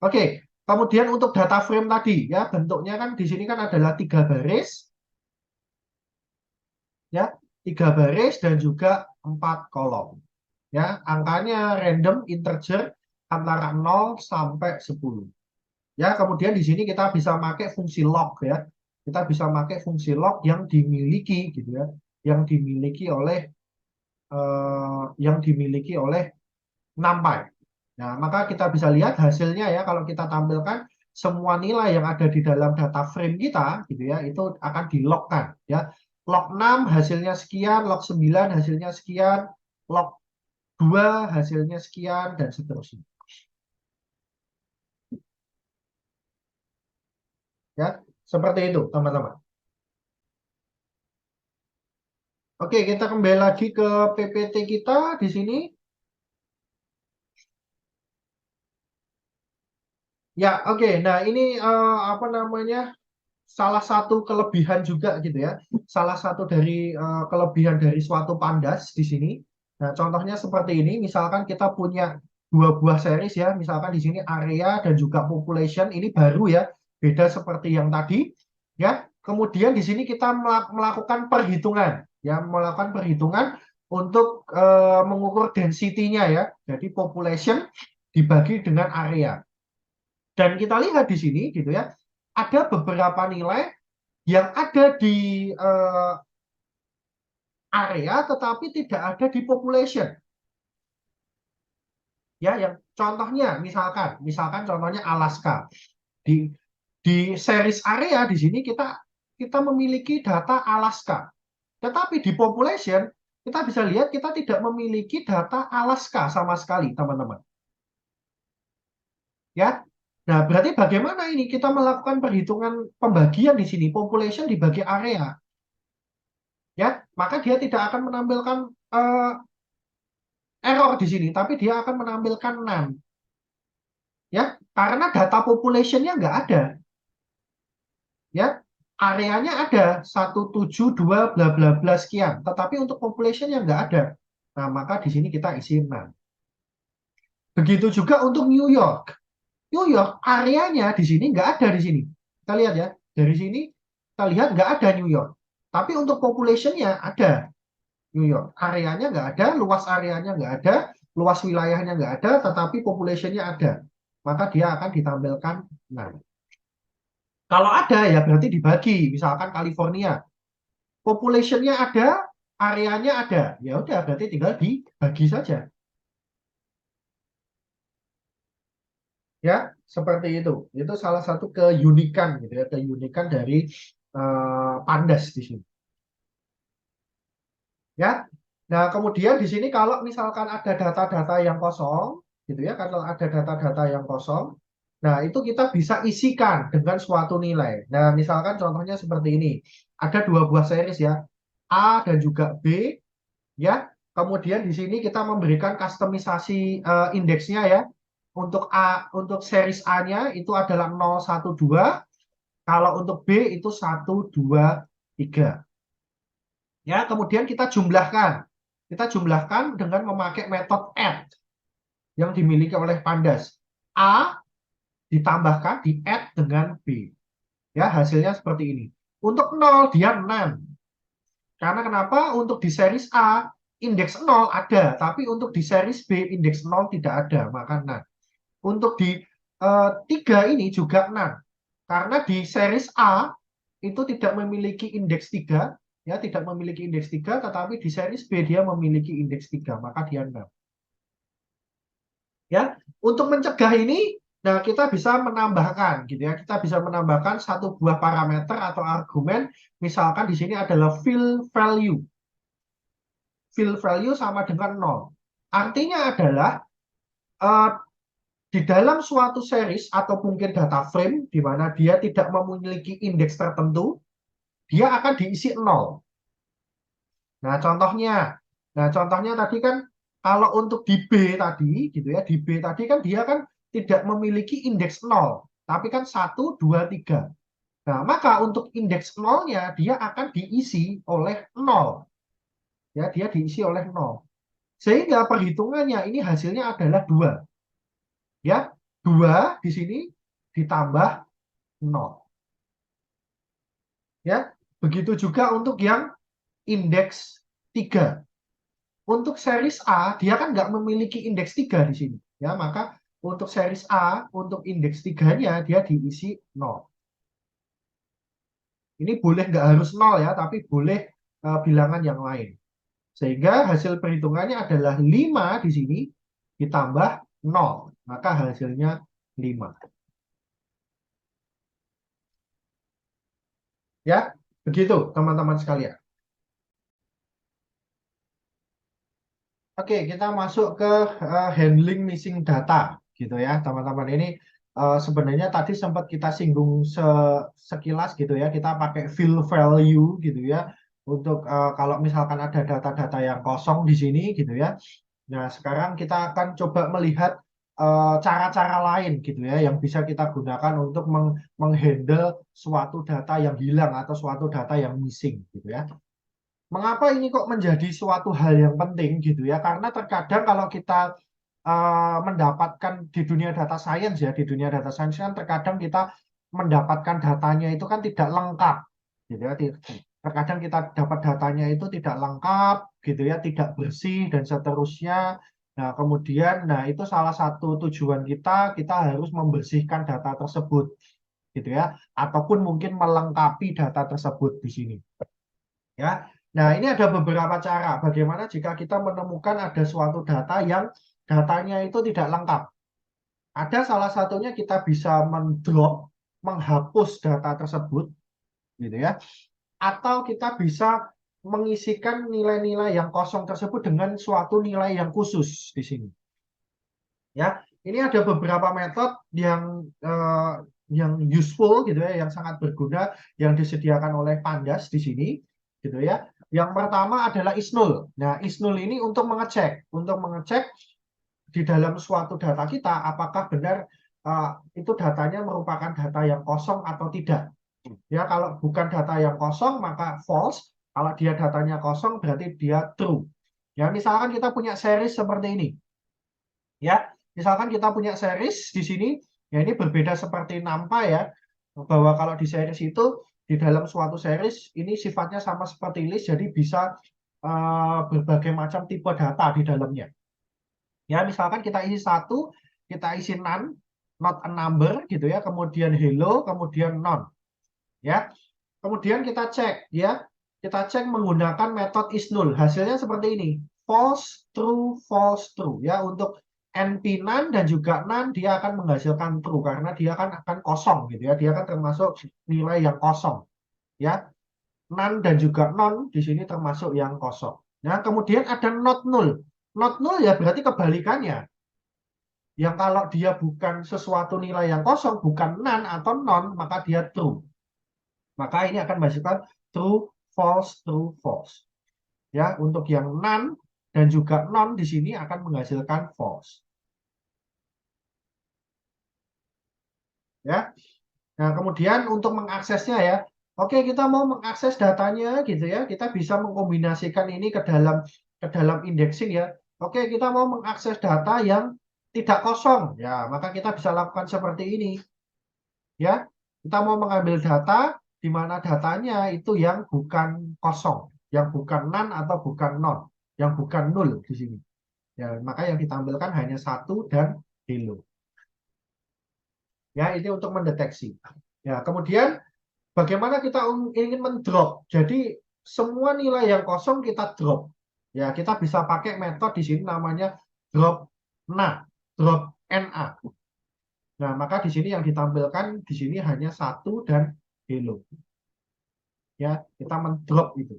Oke, kemudian untuk data frame tadi ya, bentuknya kan di sini kan adalah 3 baris. Ya, 3 baris dan juga 4 kolom. Ya, angkanya random integer antara 0 sampai 10. Ya, kemudian di sini kita bisa pakai fungsi log ya. Kita bisa pakai fungsi log yang dimiliki gitu ya, yang dimiliki oleh NumPy. Nah, maka kita bisa lihat hasilnya ya, kalau kita tampilkan semua nilai yang ada di dalam data frame kita gitu ya, itu akan dilogkan ya. Log 6 hasilnya sekian, log 9 hasilnya sekian, log 2 hasilnya sekian, dan seterusnya. Ya, seperti itu, teman-teman. Oke, kita kembali lagi ke PPT kita di sini. Ya, oke. Nah, ini apa namanya? Salah satu kelebihan juga gitu ya. Salah satu dari kelebihan dari suatu pandas di sini. Nah, contohnya seperti ini. Misalkan kita punya 2 buah series ya. Misalkan di sini area dan juga population. Ini baru ya. Beda seperti yang tadi. Ya. Kemudian di sini kita melakukan perhitungan. Ya, melakukan perhitungan untuk mengukur density-nya ya. Jadi population dibagi dengan area. Dan kita lihat di sini gitu ya, ada beberapa nilai yang ada di area tetapi tidak ada di population. Ya, yang contohnya misalkan contohnya Alaska. Di series area di sini kita memiliki data Alaska. Tetapi di population kita bisa lihat kita tidak memiliki data Alaska sama sekali, teman-teman. Ya. Nah, berarti bagaimana ini kita melakukan perhitungan pembagian di sini, population dibagi area. Ya, maka dia tidak akan menampilkan error di sini, tapi dia akan menampilkan none. Ya, karena data population-nya nggak ada. Ya, areanya ada 172 bla bla bla sekian, tetapi untuk population-nya nggak ada. Nah, maka di sini kita isi none. Begitu juga untuk New York. New York areanya di sini nggak ada di sini. Kita lihat ya, dari sini kita lihat nggak ada New York. Tapi untuk population-nya ada. New York. Areanya nggak ada, luas areanya nggak ada, luas wilayahnya nggak ada, tetapi population-nya ada. Maka dia akan ditampilkan 6. Kalau ada ya berarti dibagi. Misalkan California, population-nya ada, areanya ada. Ya udah berarti tinggal dibagi saja. Ya, seperti itu. Itu salah satu keunikan gitu ya, keunikan dari Pandas di sini. Ya. Nah, kemudian di sini kalau misalkan ada data-data yang kosong, gitu ya, kalau ada data-data yang kosong, nah itu kita bisa isikan dengan suatu nilai. Nah, misalkan contohnya seperti ini. Ada dua buah series ya, A dan juga B, ya. Kemudian di sini kita memberikan customisasi indeksnya ya. Untuk A, untuk series A-nya itu adalah 012, kalau untuk B itu 123. Ya, kemudian kita jumlahkan. Kita jumlahkan dengan memakai metode add yang dimiliki oleh Pandas. A ditambahkan di add dengan B. Ya, hasilnya seperti ini. Untuk 0 dia 6. Karena kenapa? Untuk di series A indeks 0 ada, tapi untuk di series B indeks 0 tidak ada, maka 6. Untuk di 3 ini juga 6. Karena di series A itu tidak memiliki indeks 3, ya tidak memiliki indeks 3, tetapi di series B dia memiliki indeks 3, maka dia 6. Ya, untuk mencegah ini, nah kita bisa menambahkan gitu ya. Kita bisa menambahkan satu buah parameter atau argumen, misalkan di sini adalah fill value. Fill value sama dengan 0. Artinya adalah uh, di dalam suatu series atau mungkin data frame di mana dia tidak memiliki indeks tertentu, dia akan diisi 0. Nah, contohnya tadi kan kalau untuk di B tadi gitu ya, di B tadi kan dia kan tidak memiliki indeks 0, tapi kan 1, 2, 3. Nah, maka untuk indeks 0-nya dia akan diisi oleh 0. Ya, dia diisi oleh 0. Sehingga perhitungannya ini hasilnya adalah 2. Ya, 2 di sini ditambah 0. Ya, begitu juga untuk yang indeks 3. Untuk series A, dia kan nggak memiliki indeks 3 di sini. Ya, maka untuk series A, untuk indeks 3-nya, dia diisi 0. Ini boleh nggak harus 0 ya, tapi boleh bilangan yang lain. Sehingga hasil perhitungannya adalah 5 di sini ditambah 0. Maka hasilnya 5. Ya, begitu teman-teman sekalian. Oke, kita masuk ke handling missing data, gitu ya, teman-teman. Ini sebenarnya tadi sempat kita singgung sekilas, gitu ya. Kita pakai fill value, gitu ya, untuk kalau misalkan ada data-data yang kosong di sini, gitu ya. Nah, sekarang kita akan coba melihat cara-cara lain, gitu ya, yang bisa kita gunakan untuk menghandle suatu data yang hilang atau suatu data yang missing, gitu ya. Mengapa ini kok menjadi suatu hal yang penting gitu ya? Karena terkadang kalau kita mendapatkan di dunia data science ya, di dunia data science kan terkadang kita mendapatkan datanya itu kan tidak lengkap gitu ya. Terkadang kita dapat datanya itu tidak lengkap gitu ya, tidak bersih dan seterusnya. Nah, kemudian nah itu salah satu tujuan kita harus membersihkan data tersebut gitu ya, ataupun mungkin melengkapi data tersebut di sini. Ya. Nah, ini ada beberapa cara bagaimana jika kita menemukan ada suatu data yang datanya itu tidak lengkap. Ada salah satunya kita bisa mendrop, menghapus data tersebut, gitu ya. Atau kita bisa mengisikan nilai-nilai yang kosong tersebut dengan suatu nilai yang khusus di sini. Ya, ini ada beberapa metode yang useful gitu ya, yang sangat berguna yang disediakan oleh Pandas di sini, gitu ya. Yang pertama adalah isnul. Nah, isnul ini untuk mengecek di dalam suatu data kita apakah benar itu datanya merupakan data yang kosong atau tidak. Ya, kalau bukan data yang kosong maka false. Kalau dia datanya kosong berarti dia true. Ya, misalkan kita punya series seperti ini. Ya, misalkan kita punya series di sini, ya ini berbeda seperti nampa ya, bahwa kalau di series itu di dalam suatu series ini sifatnya sama seperti list, jadi bisa berbagai macam tipe data di dalamnya. Ya, misalkan kita isi satu, kita isi none, not a number gitu ya, kemudian hello, kemudian none. Ya, kemudian kita cek ya, kita cek menggunakan metode is null. Hasilnya seperti ini, false true ya. Untuk NP none dan juga none dia akan menghasilkan true karena dia akan kosong gitu ya. Dia kan termasuk nilai yang kosong ya. None dan juga non di sini termasuk yang kosong. Nah, kemudian ada not null. Not null ya berarti kebalikannya. Yang kalau dia bukan sesuatu nilai yang kosong, bukan none atau non, maka dia true. Maka ini akan menghasilkan true, false. Ya, untuk yang none dan juga non di sini akan menghasilkan false. Ya. Nah, kemudian untuk mengaksesnya ya, oke kita mau mengakses datanya gitu ya, kita bisa mengkombinasikan ini ke dalam indexing ya. Oke, kita mau mengakses data yang tidak kosong ya, maka kita bisa lakukan seperti ini ya. Kita mau mengambil data di mana datanya itu yang bukan kosong, yang bukan none atau bukan non, yang bukan nul di sini. Ya, maka yang ditampilkan hanya satu dan hello. Ya, ini untuk mendeteksi. Ya, kemudian bagaimana kita ingin mendrop? Jadi semua nilai yang kosong kita drop. Ya, kita bisa pakai metode di sini namanya drop na, drop na. Nah, maka di sini yang ditampilkan di sini hanya satu dan hello. Ya, kita mendrop itu.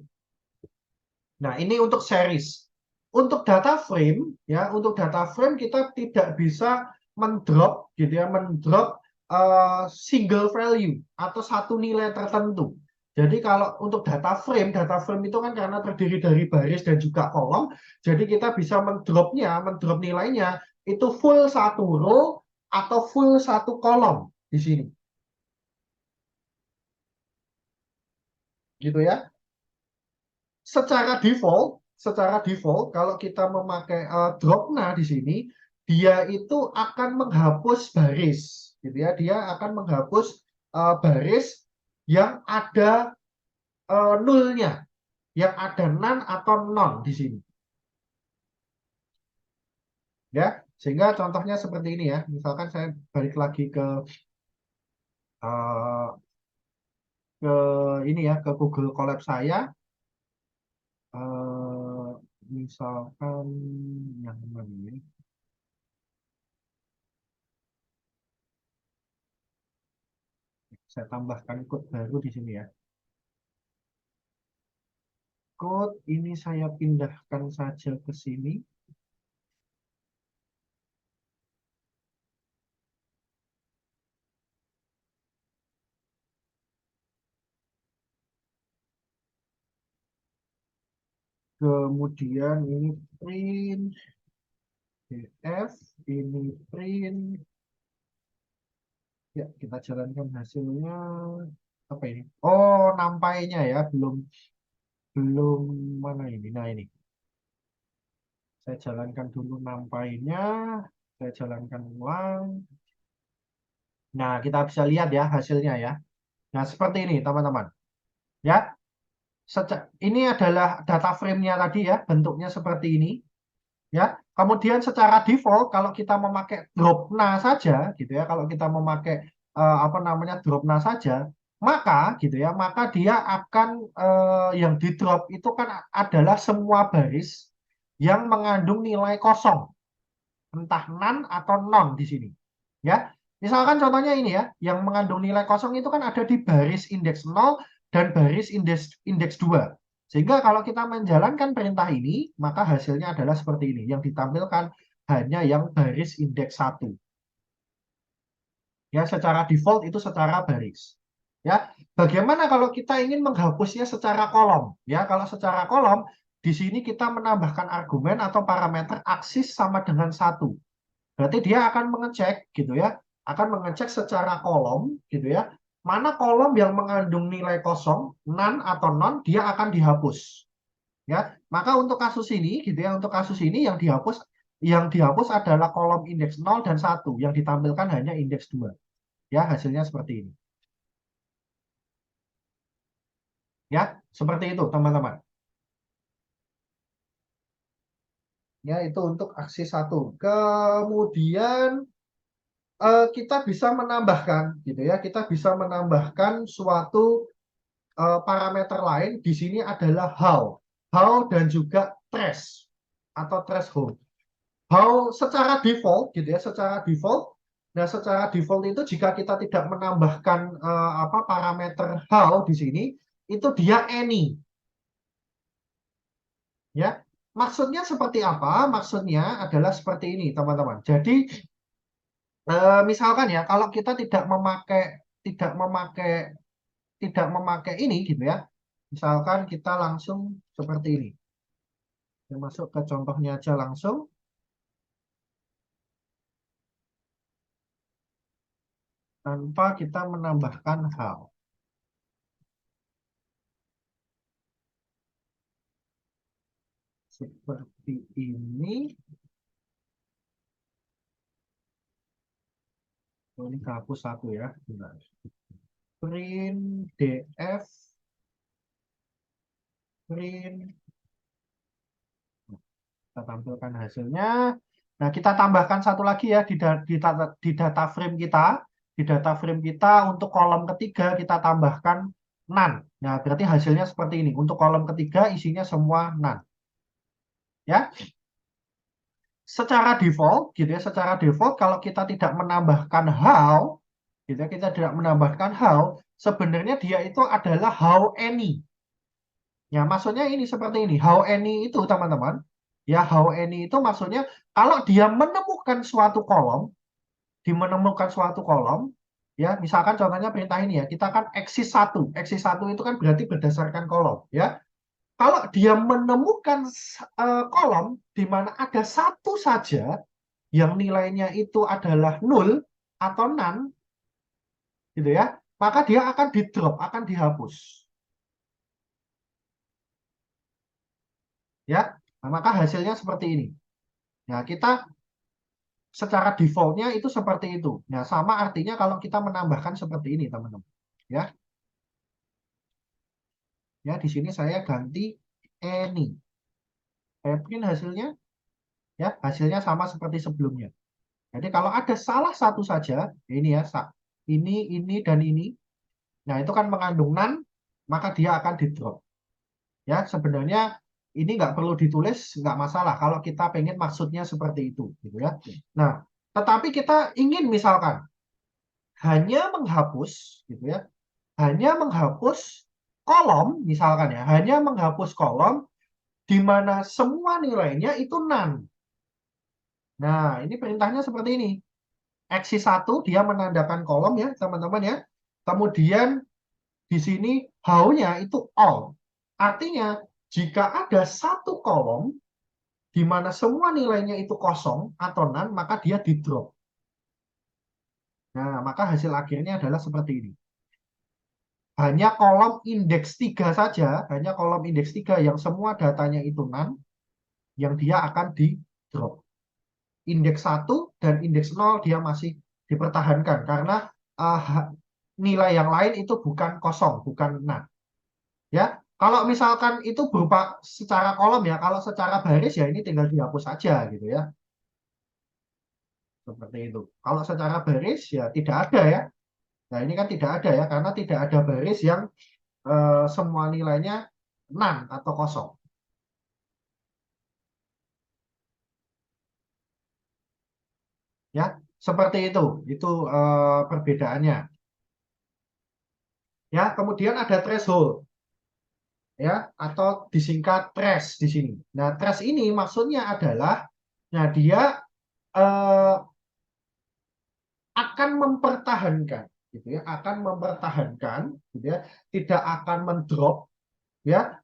Nah, ini untuk series. Untuk data frame, ya, untuk data frame kita tidak bisa mendrop, gitu ya, mendrop single value atau satu nilai tertentu. Jadi kalau untuk data frame itu kan karena terdiri dari baris dan juga kolom, jadi kita bisa mendropnya, mendrop nilainya itu full satu row atau full satu kolom di sini, gitu ya. Secara default kalau kita memakai dropna di sini dia itu akan menghapus baris gitu ya, dia akan menghapus baris yang ada nulnya, yang ada none atau non di sini ya. Sehingga contohnya seperti ini ya, misalkan saya balik lagi uh, ke ini ya, ke Google Colab saya. uh, Misalkan yang mana ini, saya tambahkan code baru di sini ya. Code ini saya pindahkan saja ke sini. Kemudian ini print df, ini print. Ya, kita jalankan hasilnya. Apa ini? Oh, nampainya ya, belum belum mana ini. Nah, ini. Saya jalankan dulu nampainya. Saya jalankan ulang. Nah, kita bisa lihat ya hasilnya ya. Nah, seperti ini, teman-teman. Ya, ini adalah data frame-nya tadi ya, bentuknya seperti ini. Ya, kemudian secara default kalau kita memakai dropna saja gitu ya, kalau kita memakai apa namanya dropna saja, maka gitu ya, maka dia akan yang di drop itu kan adalah semua baris yang mengandung nilai kosong, entah none atau non di sini ya. Misalkan contohnya ini ya, yang mengandung nilai kosong itu kan ada di baris indeks 0 dan baris indeks 2. Sehingga kalau kita menjalankan perintah ini, maka hasilnya adalah seperti ini. Yang ditampilkan hanya yang baris indeks 1. Ya, secara default itu secara baris. Ya, bagaimana kalau kita ingin menghapusnya secara kolom? Ya, kalau secara kolom, di sini kita menambahkan argumen atau parameter aksis sama dengan 1. Berarti dia akan mengecek gitu ya, akan mengecek secara kolom gitu ya, mana kolom yang mengandung nilai kosong, none atau non, dia akan dihapus. Ya, maka untuk kasus ini gitu ya, untuk kasus ini yang dihapus adalah kolom indeks 0 dan 1, yang ditampilkan hanya indeks 2. Ya, hasilnya seperti ini. Ya, seperti itu teman-teman. Ya, itu untuk aksi 1. Kemudian kita bisa menambahkan gitu ya. Kita bisa menambahkan suatu parameter lain. Di sini adalah how dan juga trace atau threshold. How secara default gitu ya, secara default. Nah, secara default itu jika kita tidak menambahkan parameter how di sini, itu dia any. Ya, maksudnya seperti apa? Maksudnya adalah seperti ini, teman-teman. Jadi, misalkan ya, kalau kita tidak memakai tidak memakai ini gitu ya. Misalkan kita langsung seperti ini. Kita masuk ke contohnya aja langsung tanpa kita menambahkan how. Seperti ini. Oh, ini hapus satu ya. Bentar. Print df print. Kita tampilkan hasilnya. Nah, kita tambahkan satu lagi ya di data frame kita. Di data frame kita untuk kolom ketiga kita tambahkan none. Nah, berarti hasilnya seperti ini. Untuk kolom ketiga isinya semua none. Ya, secara default gitu ya, secara default kalau kita tidak menambahkan how, gitu ya, kita tidak menambahkan how, sebenarnya dia itu adalah how any. Ya, maksudnya ini seperti ini. How any itu, teman-teman. Ya, how any itu maksudnya kalau dia menemukan suatu kolom, menemukan suatu kolom, ya, misalkan contohnya perintah ini ya, kita kan eksis 1. Eksis 1 itu kan berarti berdasarkan kolom, ya. Kalau dia menemukan kolom di mana ada satu saja yang nilainya itu adalah 0 atau none, gitu ya, maka dia akan di drop, akan dihapus. Ya, nah, maka hasilnya seperti ini. Nah, kita secara defaultnya itu seperti itu. Nah, sama artinya kalau kita menambahkan seperti ini, teman-teman. Ya, ya di sini saya ganti any. Saya print hasilnya, ya hasilnya sama seperti sebelumnya. Jadi kalau ada salah satu saja, ini ya, ini dan ini, nah itu kan mengandung none, maka dia akan di drop. Ya, sebenarnya ini nggak perlu ditulis, nggak masalah kalau kita pengen maksudnya seperti itu, gitu ya. Nah, tetapi kita ingin misalkan hanya menghapus, gitu ya, hanya menghapus kolom, misalkan ya, hanya menghapus kolom di mana semua nilainya itu none. Nah, ini perintahnya seperti ini. Axis 1 dia menandakan kolom ya, teman-teman ya. Kemudian di sini how-nya itu all. Artinya, jika ada satu kolom di mana semua nilainya itu kosong atau none, maka dia di drop. Nah, maka hasil akhirnya adalah seperti ini. Hanya kolom indeks 3 saja, hanya kolom indeks 3 yang semua datanya itu none, yang dia akan di drop. Indeks 1 dan indeks 0 dia masih dipertahankan karena nilai yang lain itu bukan kosong, bukan none. Ya, kalau misalkan itu berupa secara kolom ya, kalau secara baris ya ini tinggal dihapus saja gitu ya. Seperti itu. Kalau secara baris ya tidak ada ya. Nah, ini kan tidak ada ya, karena tidak ada baris yang semua nilainya none atau kosong. Ya, seperti itu. Itu perbedaannya. Ya, kemudian ada threshold ya, atau disingkat trash di sini. Nah, trash ini maksudnya adalah, nah dia eh, akan mempertahankan, gitu ya, akan mempertahankan, gitu ya, tidak akan mendrop, ya,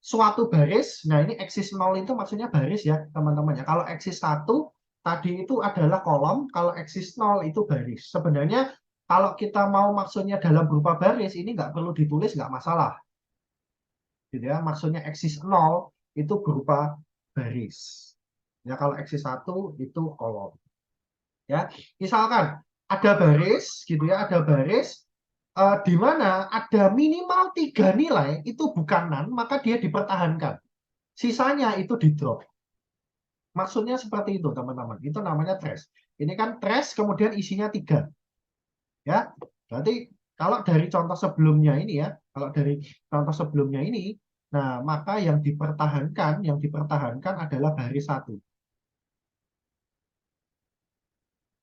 suatu baris. Nah, ini eksis 0 itu maksudnya baris ya, teman-teman ya. Kalau eksis 1 tadi itu adalah kolom, kalau eksis 0 itu baris. Sebenarnya kalau kita mau maksudnya dalam berupa baris, ini nggak perlu ditulis, nggak masalah. Gitu ya, maksudnya eksis 0 itu berupa baris. Ya, kalau eksis 1 itu kolom. Ya, misalkan ada baris gitu ya, ada baris di mana ada minimal 3 nilai itu bukan none, maka dia dipertahankan. Sisanya itu di drop. Maksudnya seperti itu, teman-teman. Itu namanya trash. Ini kan trash, kemudian isinya 3. Ya, berarti kalau dari contoh sebelumnya ini ya, kalau dari contoh sebelumnya ini, nah maka yang dipertahankan adalah baris 1.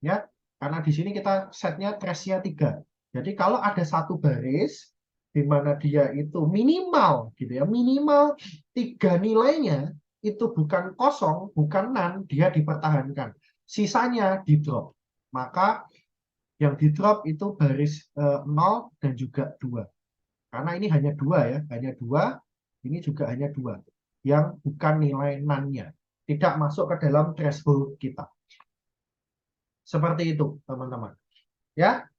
Ya, karena di sini kita setnya trashnya 3. Jadi kalau ada satu baris di mana dia itu minimal gitu ya, minimal 3 nilainya itu bukan kosong, bukan none, dia dipertahankan. Sisanya di drop. Maka yang di drop itu baris 0 dan juga 2. Karena ini hanya 2 ya, hanya 2, ini juga hanya 2 yang bukan nilai none-nya. Tidak masuk ke dalam threshold kita. Seperti itu, teman-teman. Ya,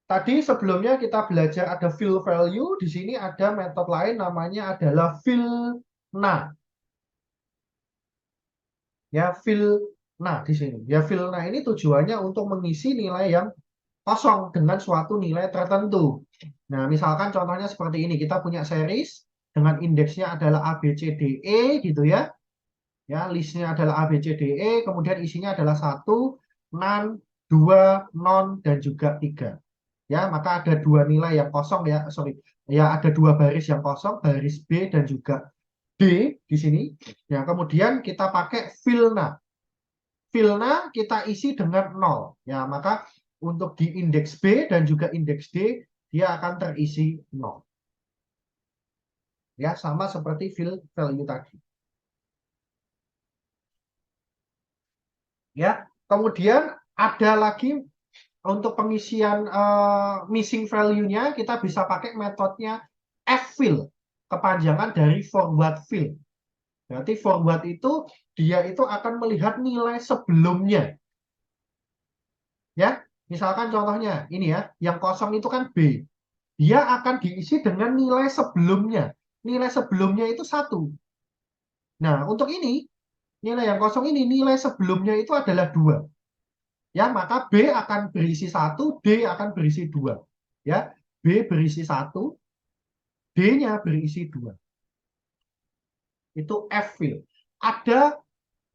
tadi sebelumnya kita belajar ada fill value, di sini ada metode lain namanya adalah fill na. Ya, fill na di sini. Ya, fill na ini tujuannya untuk mengisi nilai yang kosong dengan suatu nilai tertentu. Nah, misalkan contohnya seperti ini, kita punya series dengan indeksnya adalah A, B, C, D, E gitu ya. Ya, listnya adalah A, B, C, D, E, kemudian isinya adalah 1, none, 2, non, dan juga 3. Ya, maka ada 2 nilai yang kosong ya, sorry. Ya, ada 2 baris yang kosong, baris B dan juga D di sini. Ya, kemudian kita pakai fillna. Fillna kita isi dengan 0. Ya, maka untuk di indeks B dan juga indeks D, dia akan terisi 0. Ya, sama seperti fill value tadi. Ya, kemudian ada lagi untuk pengisian missing value-nya kita bisa pakai metodenya ffill, kepanjangan dari forward fill. Berarti forward itu dia itu akan melihat nilai sebelumnya. Ya, misalkan contohnya ini ya, yang kosong itu kan B. Dia akan diisi dengan nilai sebelumnya. Nilai sebelumnya itu 1. Nah, untuk ini, nilai yang kosong ini, nilai sebelumnya itu adalah 2. Ya, maka B akan berisi 1, D akan berisi 2. Ya, B berisi 1, D-nya berisi 2. Itu F-fill. Ada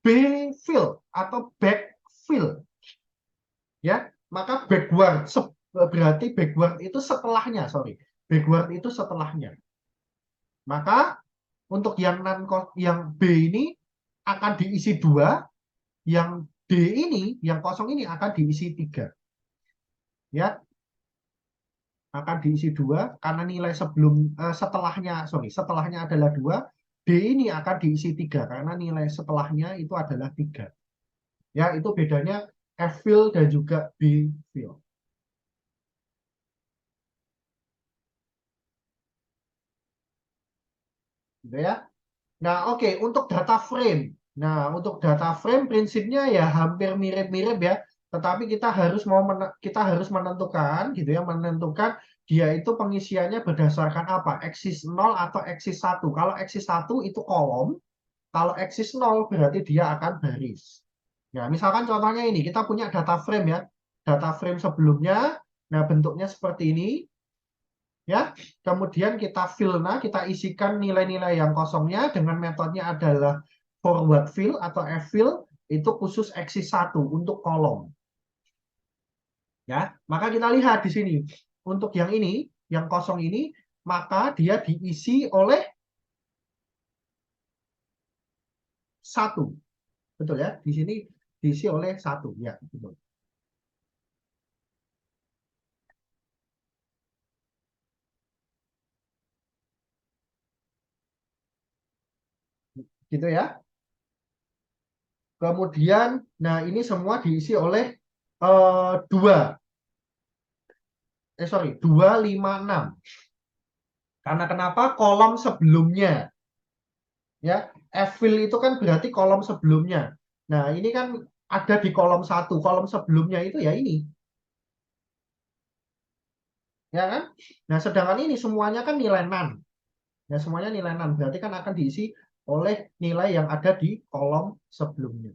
B-fill atau back-fill. Ya, maka backward berarti backward itu setelahnya, sorry. Backward itu setelahnya. Maka untuk yang B ini akan diisi 2, yang D ini, yang kosong ini akan diisi 3. Ya, akan diisi 2 karena nilai setelahnya adalah 2. D ini akan diisi 3 karena nilai setelahnya itu adalah 3. Ya, itu bedanya F-fill dan juga B-fill. Gitu ya. Nah, oke, untuk data frame. Nah, untuk data frame prinsipnya ya hampir mirip-mirip ya. Tetapi kita harus menentukan gitu ya, menentukan dia itu pengisiannya berdasarkan apa? Eksis 0 atau eksis 1. Kalau eksis 1 itu kolom, kalau eksis 0 berarti dia akan baris. Ya, misalkan contohnya ini, kita punya data frame ya. Data frame sebelumnya, nah bentuknya seperti ini. Ya, kemudian kita kita isikan nilai-nilai yang kosongnya dengan metodenya adalah forward fill atau F-fill, itu khusus eksis 1 untuk kolom. Ya, maka kita lihat di sini. Untuk yang ini, yang kosong ini, maka dia diisi oleh 1. Betul ya? Di sini diisi oleh 1 ya, betul. Gitu ya. Kemudian, nah ini semua diisi oleh 2. 256. Karena kenapa? Kolom sebelumnya. Ya, F-fill itu kan berarti kolom sebelumnya. Nah, ini kan ada di kolom 1. Kolom sebelumnya itu ya ini. Ya kan? Nah, sedangkan ini semuanya kan nilai none. Ya, semuanya nilai none. Berarti kan akan diisi oleh nilai yang ada di kolom sebelumnya.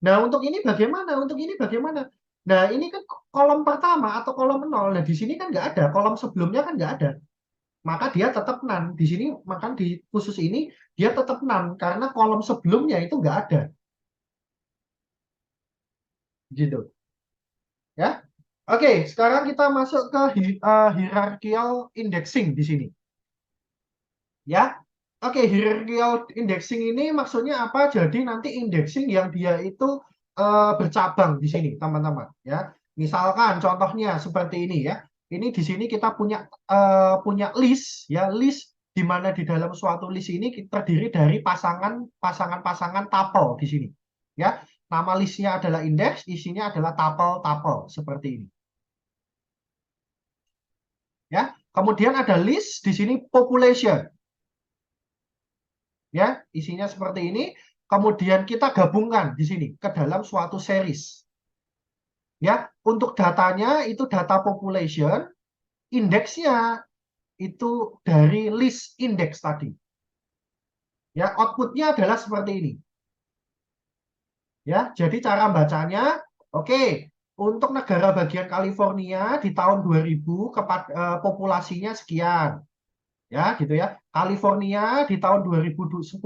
Nah, untuk ini bagaimana? Untuk ini bagaimana? Nah, ini kan kolom pertama atau kolom 0. Nah, di sini kan nggak ada. Kolom sebelumnya kan nggak ada. maka dia tetap none. Di sini, maka di khusus ini dia tetap none karena kolom sebelumnya itu nggak ada. Gitu. Ya. Oke, sekarang kita masuk ke hierarchical indexing di sini. Ya. Oke, hierarchical indexing ini maksudnya apa? Jadi nanti indexing yang dia itu bercabang di sini, teman-teman. Ya, misalkan contohnya seperti ini ya. Ini di sini kita punya list, ya list di mana di dalam suatu list ini terdiri dari pasangan-pasangan tuple di sini. Ya, nama listnya adalah index, isinya adalah tuple-tuple seperti ini. Ya, kemudian ada list di sini population. Ya, isinya seperti ini. Kemudian kita gabungkan di sini ke dalam suatu series. Ya, untuk datanya itu data population, indeksnya itu dari list index tadi. Ya, outputnya adalah seperti ini. Ya, jadi cara bacanya, oke, untuk negara bagian California di tahun 2000 populasinya sekian. Ya, gitu ya. California di tahun 2010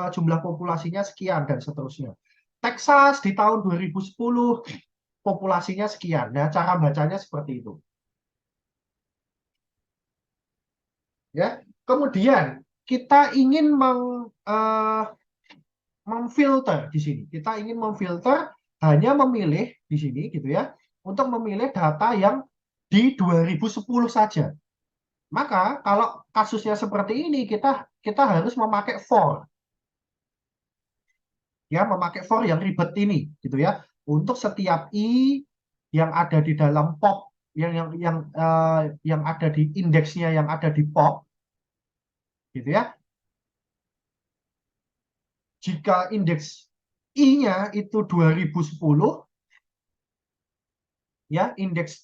jumlah populasinya sekian dan seterusnya. Texas di tahun 2010 populasinya sekian. Nah, cara bacanya seperti itu. Ya. Kemudian kita ingin memfilter di sini. Kita ingin memfilter hanya memilih di sini gitu ya, untuk memilih data yang di 2010 saja. Maka kalau kasusnya seperti ini kita harus memakai for. Ya, memakai for yang ribet ini gitu ya. Untuk setiap i yang ada di dalam pop yang ada di indeksnya yang ada di pop gitu ya. Jika indeks i-nya itu 2010 ya, indeks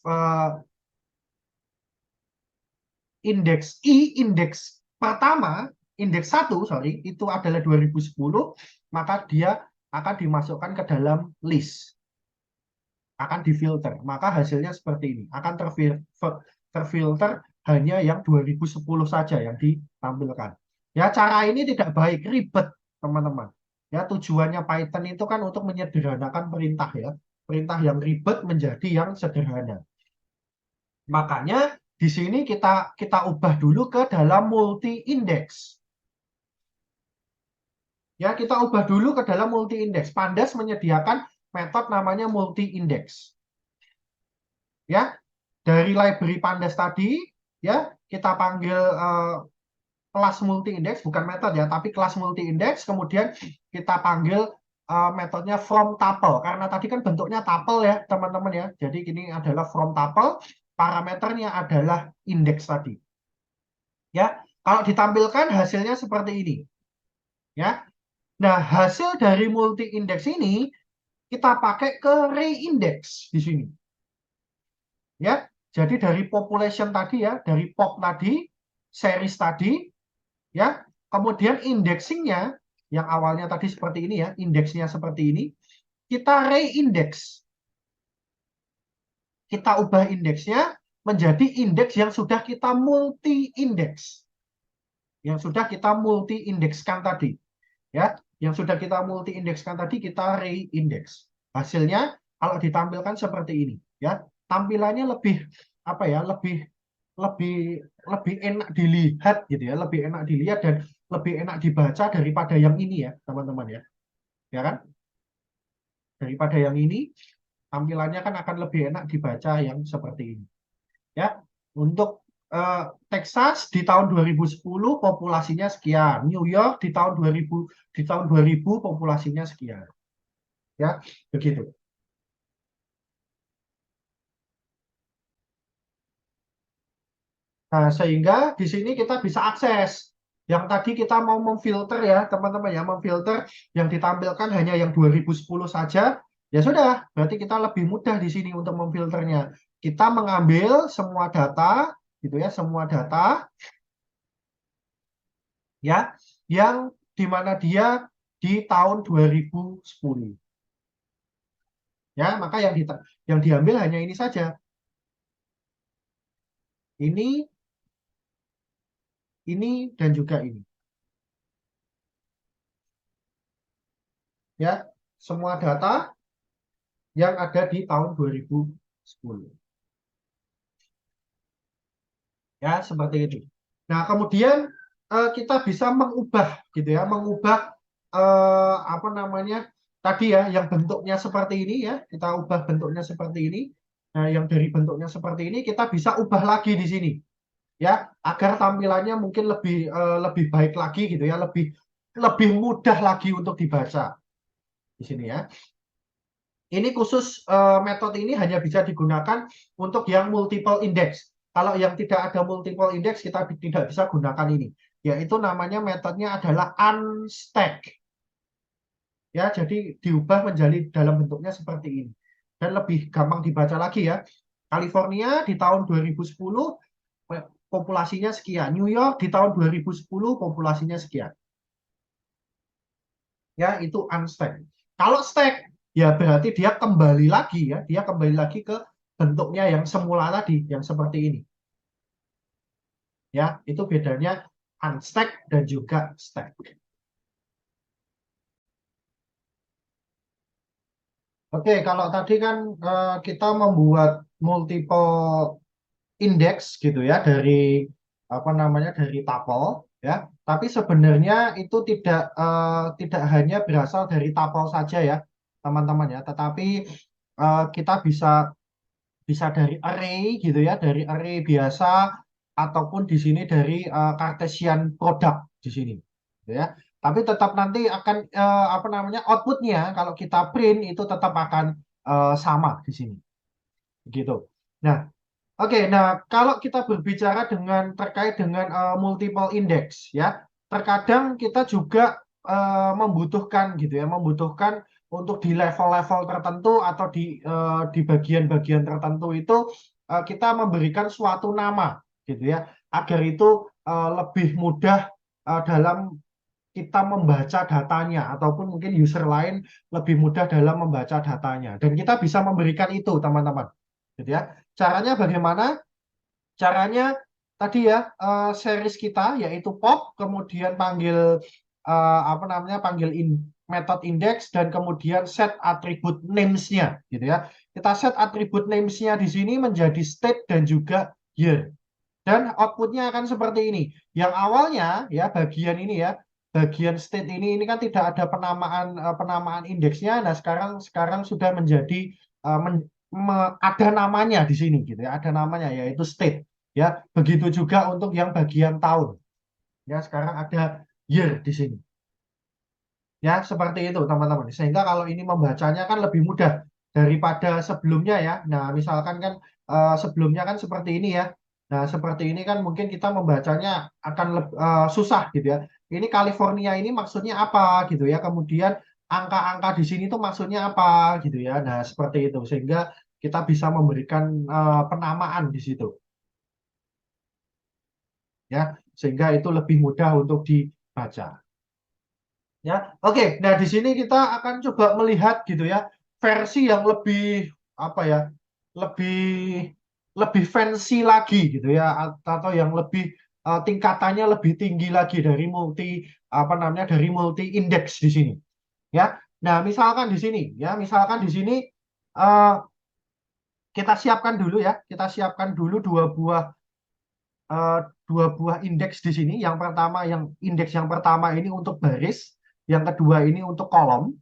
pertama, indeks 1 sorry, itu adalah 2010, maka dia akan dimasukkan ke dalam list, akan difilter. Maka hasilnya seperti ini, akan terfilter hanya yang 2010 saja yang ditampilkan. Ya, cara ini tidak baik, ribet, teman-teman. Ya, tujuannya Python itu kan untuk menyederhanakan perintah ya. Perintah yang ribet menjadi yang sederhana. Makanya di sini kita ubah dulu ke dalam multi index. Ya, kita ubah dulu ke dalam multi index. Pandas menyediakan metode namanya multi index. Ya, dari library Pandas tadi ya, kita panggil kelas multi index, bukan metode ya, tapi kelas multi index, kemudian kita panggil metodenya from tuple karena tadi kan bentuknya tuple ya, teman-teman ya. Jadi ini adalah from tuple, parameternya adalah index tadi. Ya, kalau ditampilkan hasilnya seperti ini. Ya. Nah, hasil dari multi index ini kita pakai ke re-index di sini. Ya. Jadi dari population tadi ya, dari pop tadi, series tadi, ya. Kemudian indexingnya yang awalnya tadi seperti ini ya, indeksnya seperti ini, kita re-index. Kita ubah indeksnya menjadi indeks yang sudah kita multi index. Yang sudah kita multi indekskan tadi. Ya, yang sudah kita multi indekskan tadi kita re-index. Hasilnya kalau ditampilkan seperti ini, ya. Tampilannya lebih apa ya? Lebih lebih enak dilihat gitu ya, lebih enak dilihat dan lebih enak dibaca daripada yang ini ya, teman-teman ya. Ya kan? Daripada yang ini, tampilannya kan akan lebih enak dibaca yang seperti ini. Ya. Untuk Texas di tahun 2010 populasinya sekian, New York di tahun 2000 populasinya sekian. Ya, begitu. Nah, sehingga di sini kita bisa akses. Yang tadi kita mau memfilter ya, teman-teman ya, memfilter yang ditampilkan hanya yang 2010 saja, ya sudah, berarti kita lebih mudah di sini untuk memfilternya. Kita mengambil semua data, gitu ya, semua data ya, yang di mana dia di tahun 2010. Ya, maka yang diambil hanya ini saja. Ini ini dan juga ini. Ya, semua data yang ada di tahun 2010. Ya, seperti itu. Nah, kemudian kita bisa mengubah gitu ya, mengubah apa namanya? Tadi ya yang bentuknya seperti ini ya, kita ubah bentuknya seperti ini. Nah, yang dari bentuknya seperti ini kita bisa ubah lagi di sini ya, agar tampilannya mungkin lebih baik lagi gitu ya, lebih lebih mudah lagi untuk dibaca di sini ya. Ini khusus metode ini hanya bisa digunakan untuk yang multiple index. Kalau yang tidak ada multiple index kita tidak bisa gunakan ini. Yaitu namanya metodenya adalah unstack. Ya, jadi diubah menjadi dalam bentuknya seperti ini. Dan lebih gampang dibaca lagi ya. California di tahun 2010 populasinya sekian. New York di tahun 2010 populasinya sekian. Ya, itu unstack. Kalau stack, ya berarti dia kembali lagi ya, dia kembali lagi ke bentuknya yang semula tadi, yang seperti ini. Ya, itu bedanya unstack dan juga stack. Oke, kalau tadi kan kita membuat multiple index gitu ya dari apa namanya dari tuple ya. Tapi sebenarnya itu tidak hanya berasal dari tuple saja ya, teman-teman ya. Tetapi kita bisa bisa dari array gitu ya, dari array biasa ataupun di sini dari Cartesian product di sini, gitu ya. Tapi tetap nanti akan apa namanya outputnya kalau kita print itu tetap akan sama di sini, gitu. Nah, oke, nah kalau kita berbicara terkait dengan multiple index ya, terkadang kita juga membutuhkan gitu ya, membutuhkan untuk di level-level tertentu atau di bagian-bagian tertentu itu kita memberikan suatu nama gitu ya, agar itu lebih mudah dalam kita membaca datanya ataupun mungkin user lain lebih mudah dalam membaca datanya dan kita bisa memberikan itu teman-teman gitu ya. Caranya bagaimana? Caranya tadi ya series kita yaitu pop kemudian panggil apa namanya panggil method index dan kemudian set atribut names-nya gitu ya. Kita set atribut names-nya di sini menjadi state dan juga year. Dan outputnya akan seperti ini. Yang awalnya ya bagian ini ya, bagian state ini kan tidak ada penamaan indeksnya. Nah, sekarang sudah menjadi ada namanya di sini gitu ya. Ada namanya yaitu state ya. Begitu juga untuk yang bagian tahun. Ya, sekarang ada year di sini. Ya, seperti itu teman-teman. Sehingga kalau ini membacanya kan lebih mudah daripada sebelumnya ya. Nah, misalkan kan sebelumnya kan seperti ini ya. Nah, seperti ini kan mungkin kita membacanya akan susah gitu ya. Ini California ini maksudnya apa gitu ya. Kemudian angka-angka di sini tuh maksudnya apa gitu ya. Nah, seperti itu. Sehingga kita bisa memberikan penamaan di situ ya. Sehingga itu lebih mudah untuk dibaca. Ya, oke. Nah, di sini kita akan coba melihat gitu ya versi yang lebih apa ya, lebih lebih fancy lagi gitu ya, atau yang lebih tingkatannya lebih tinggi lagi dari apa namanya dari multi index di sini. Ya, nah misalkan di sini ya, misalkan di sini eh, kita siapkan dulu ya, kita siapkan dulu eh, dua buah indeks di sini. Yang pertama, indeks yang pertama ini untuk baris, yang kedua ini untuk kolom.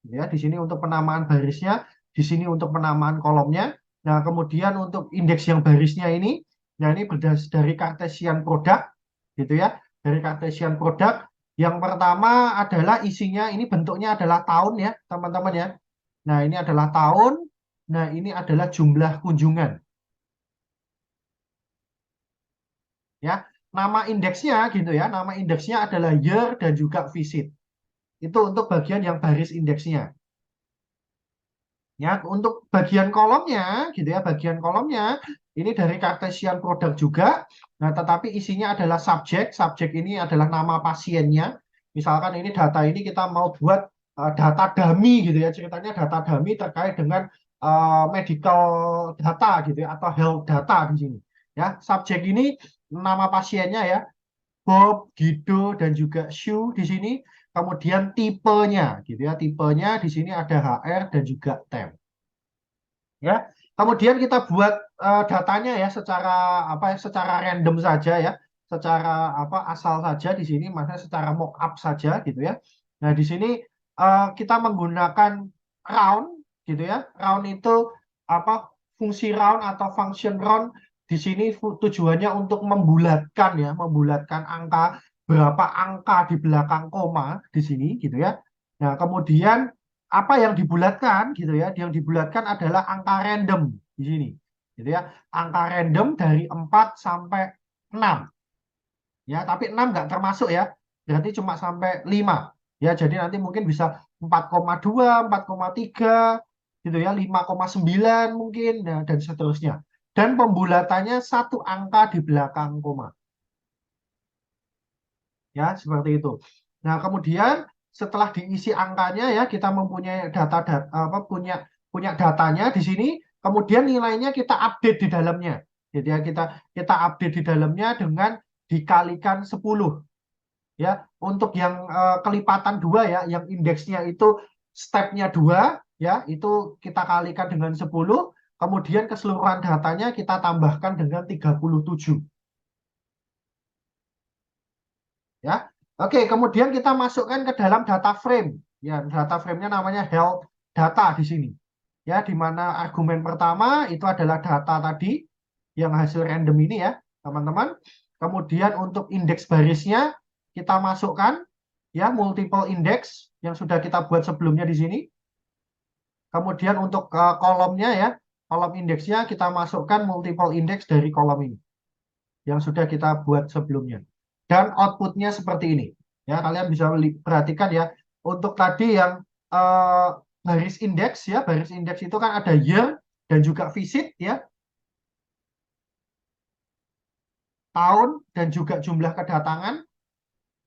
Ya, di sini untuk penamaan barisnya, di sini untuk penamaan kolomnya. Nah, kemudian untuk indeks yang barisnya ini, nah ini berdasar dari Cartesian product, gitu ya, dari Cartesian product. Yang pertama adalah isinya, ini bentuknya adalah tahun ya, teman-teman ya. Nah, ini adalah tahun. Nah, ini adalah jumlah kunjungan. Ya, nama indeksnya gitu ya, nama indeksnya adalah year dan juga visit. Itu untuk bagian yang baris indeksnya. Ya, untuk bagian kolomnya, gitu ya, bagian kolomnya ini dari Cartesian product juga. Nah, tetapi isinya adalah subjek. Subjek ini adalah nama pasiennya. Misalkan ini data ini kita mau buat data dummy gitu ya, ceritanya data dummy terkait dengan medical data gitu ya, atau health data di sini. Ya, subjek ini nama pasiennya ya. Bob, Guido, dan juga Shu di sini. Kemudian tipenya, gitu ya. Tipenya di sini ada HR dan juga temp. Ya. Kemudian kita buat datanya ya secara apa ya, secara random saja ya, secara apa asal saja di sini, maksudnya secara mockup saja gitu ya. Nah di sini kita menggunakan round gitu ya. Round itu apa fungsi round atau function round di sini tujuannya untuk membulatkan ya, membulatkan angka berapa angka di belakang koma di sini gitu ya. Nah kemudian apa yang dibulatkan gitu ya, yang dibulatkan adalah angka random di sini gitu ya, angka random dari 4 sampai 6 ya, tapi 6 nggak termasuk ya, berarti cuma sampai 5 ya, jadi nanti mungkin bisa 4,2, 4,3 gitu ya, 5,9 mungkin nah, dan seterusnya, dan pembulatannya satu angka di belakang koma ya, seperti itu. Nah kemudian setelah diisi angkanya ya, kita mempunyai data apa punya punya datanya di sini, kemudian nilainya kita update di dalamnya. Jadi ya kita update di dalamnya dengan dikalikan 10 ya. Untuk yang kelipatan 2 ya, yang indeksnya itu stepnya 2 ya, itu kita kalikan dengan 10, kemudian keseluruhan datanya kita tambahkan dengan 37 ya. Oke, kemudian kita masukkan ke dalam data frame. Ya, data frame-nya namanya health data di sini. Ya, di mana argumen pertama itu adalah data tadi yang hasil random ini ya, teman-teman. Kemudian untuk indeks barisnya kita masukkan ya multiple index yang sudah kita buat sebelumnya di sini. Kemudian untuk kolomnya ya, kolom indeksnya kita masukkan multiple index dari kolom ini yang sudah kita buat sebelumnya. Dan outputnya seperti ini. Ya, kalian bisa perhatikan ya. Untuk tadi yang eh, baris indeks ya, baris indeks itu kan ada year dan juga visit ya, tahun dan juga jumlah kedatangan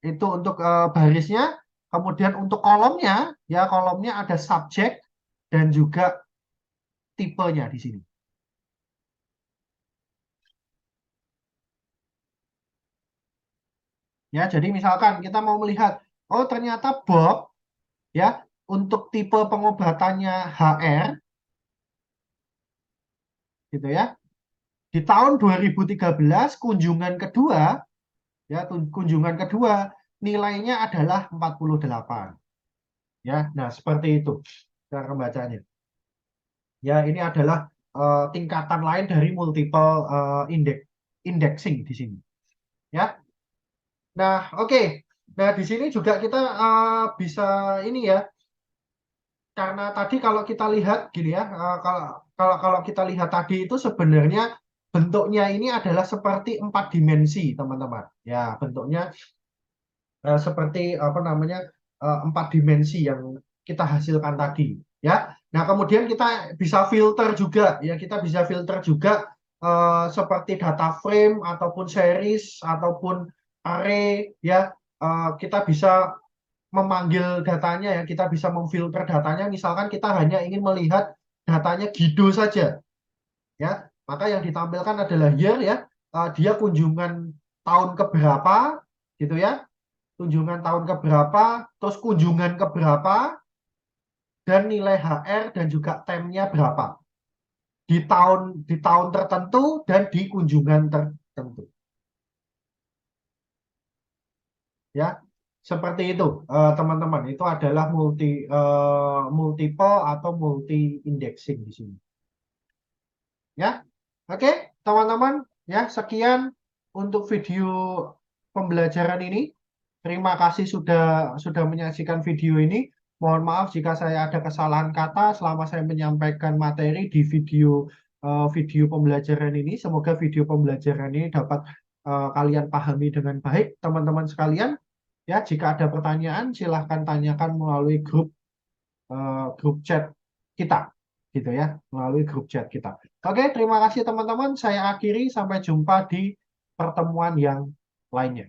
itu untuk barisnya. Kemudian untuk kolomnya ya, kolomnya ada subjek dan juga tipenya di sini. Ya, jadi misalkan kita mau melihat, oh ternyata Bob ya untuk tipe pengobatannya HR gitu ya. Di tahun 2013 kunjungan kedua ya, kunjungan kedua nilainya adalah 48 ya. Nah, seperti itu cara membacanya. Ya, ini adalah tingkatan lain dari multiple indexing di sini ya. Nah, oke. Nah, di sini juga kita bisa ini ya, karena tadi kalau kita lihat gini ya, kalau kalau kalau kita lihat tadi itu sebenarnya bentuknya ini adalah seperti 4 dimensi, teman-teman. Ya, bentuknya seperti apa namanya 4 dimensi yang kita hasilkan tadi. Ya, nah kemudian kita bisa filter juga, ya kita bisa filter juga seperti data frame ataupun series ataupun array, ya kita bisa memanggil datanya ya, kita bisa memfilter datanya. Misalkan kita hanya ingin melihat datanya Guido saja, ya, maka yang ditampilkan adalah year ya, dia kunjungan tahun keberapa, gitu ya, kunjungan tahun keberapa, terus kunjungan keberapa, dan nilai HR dan juga temnya berapa di tahun tertentu dan di kunjungan tertentu, ya. Seperti itu, teman-teman. Itu adalah multiple atau multi indexing di sini. Ya, oke, teman-teman. Ya, sekian untuk video pembelajaran ini. Terima kasih sudah menyaksikan video ini. Mohon maaf jika saya ada kesalahan kata selama saya menyampaikan materi di video pembelajaran ini. Semoga video pembelajaran ini dapat kalian pahami dengan baik, teman-teman sekalian. Ya, jika ada pertanyaan, silahkan tanyakan melalui grup chat kita, gitu ya, melalui grup chat kita. Oke, terima kasih teman-teman. Saya akhiri, sampai jumpa di pertemuan yang lainnya.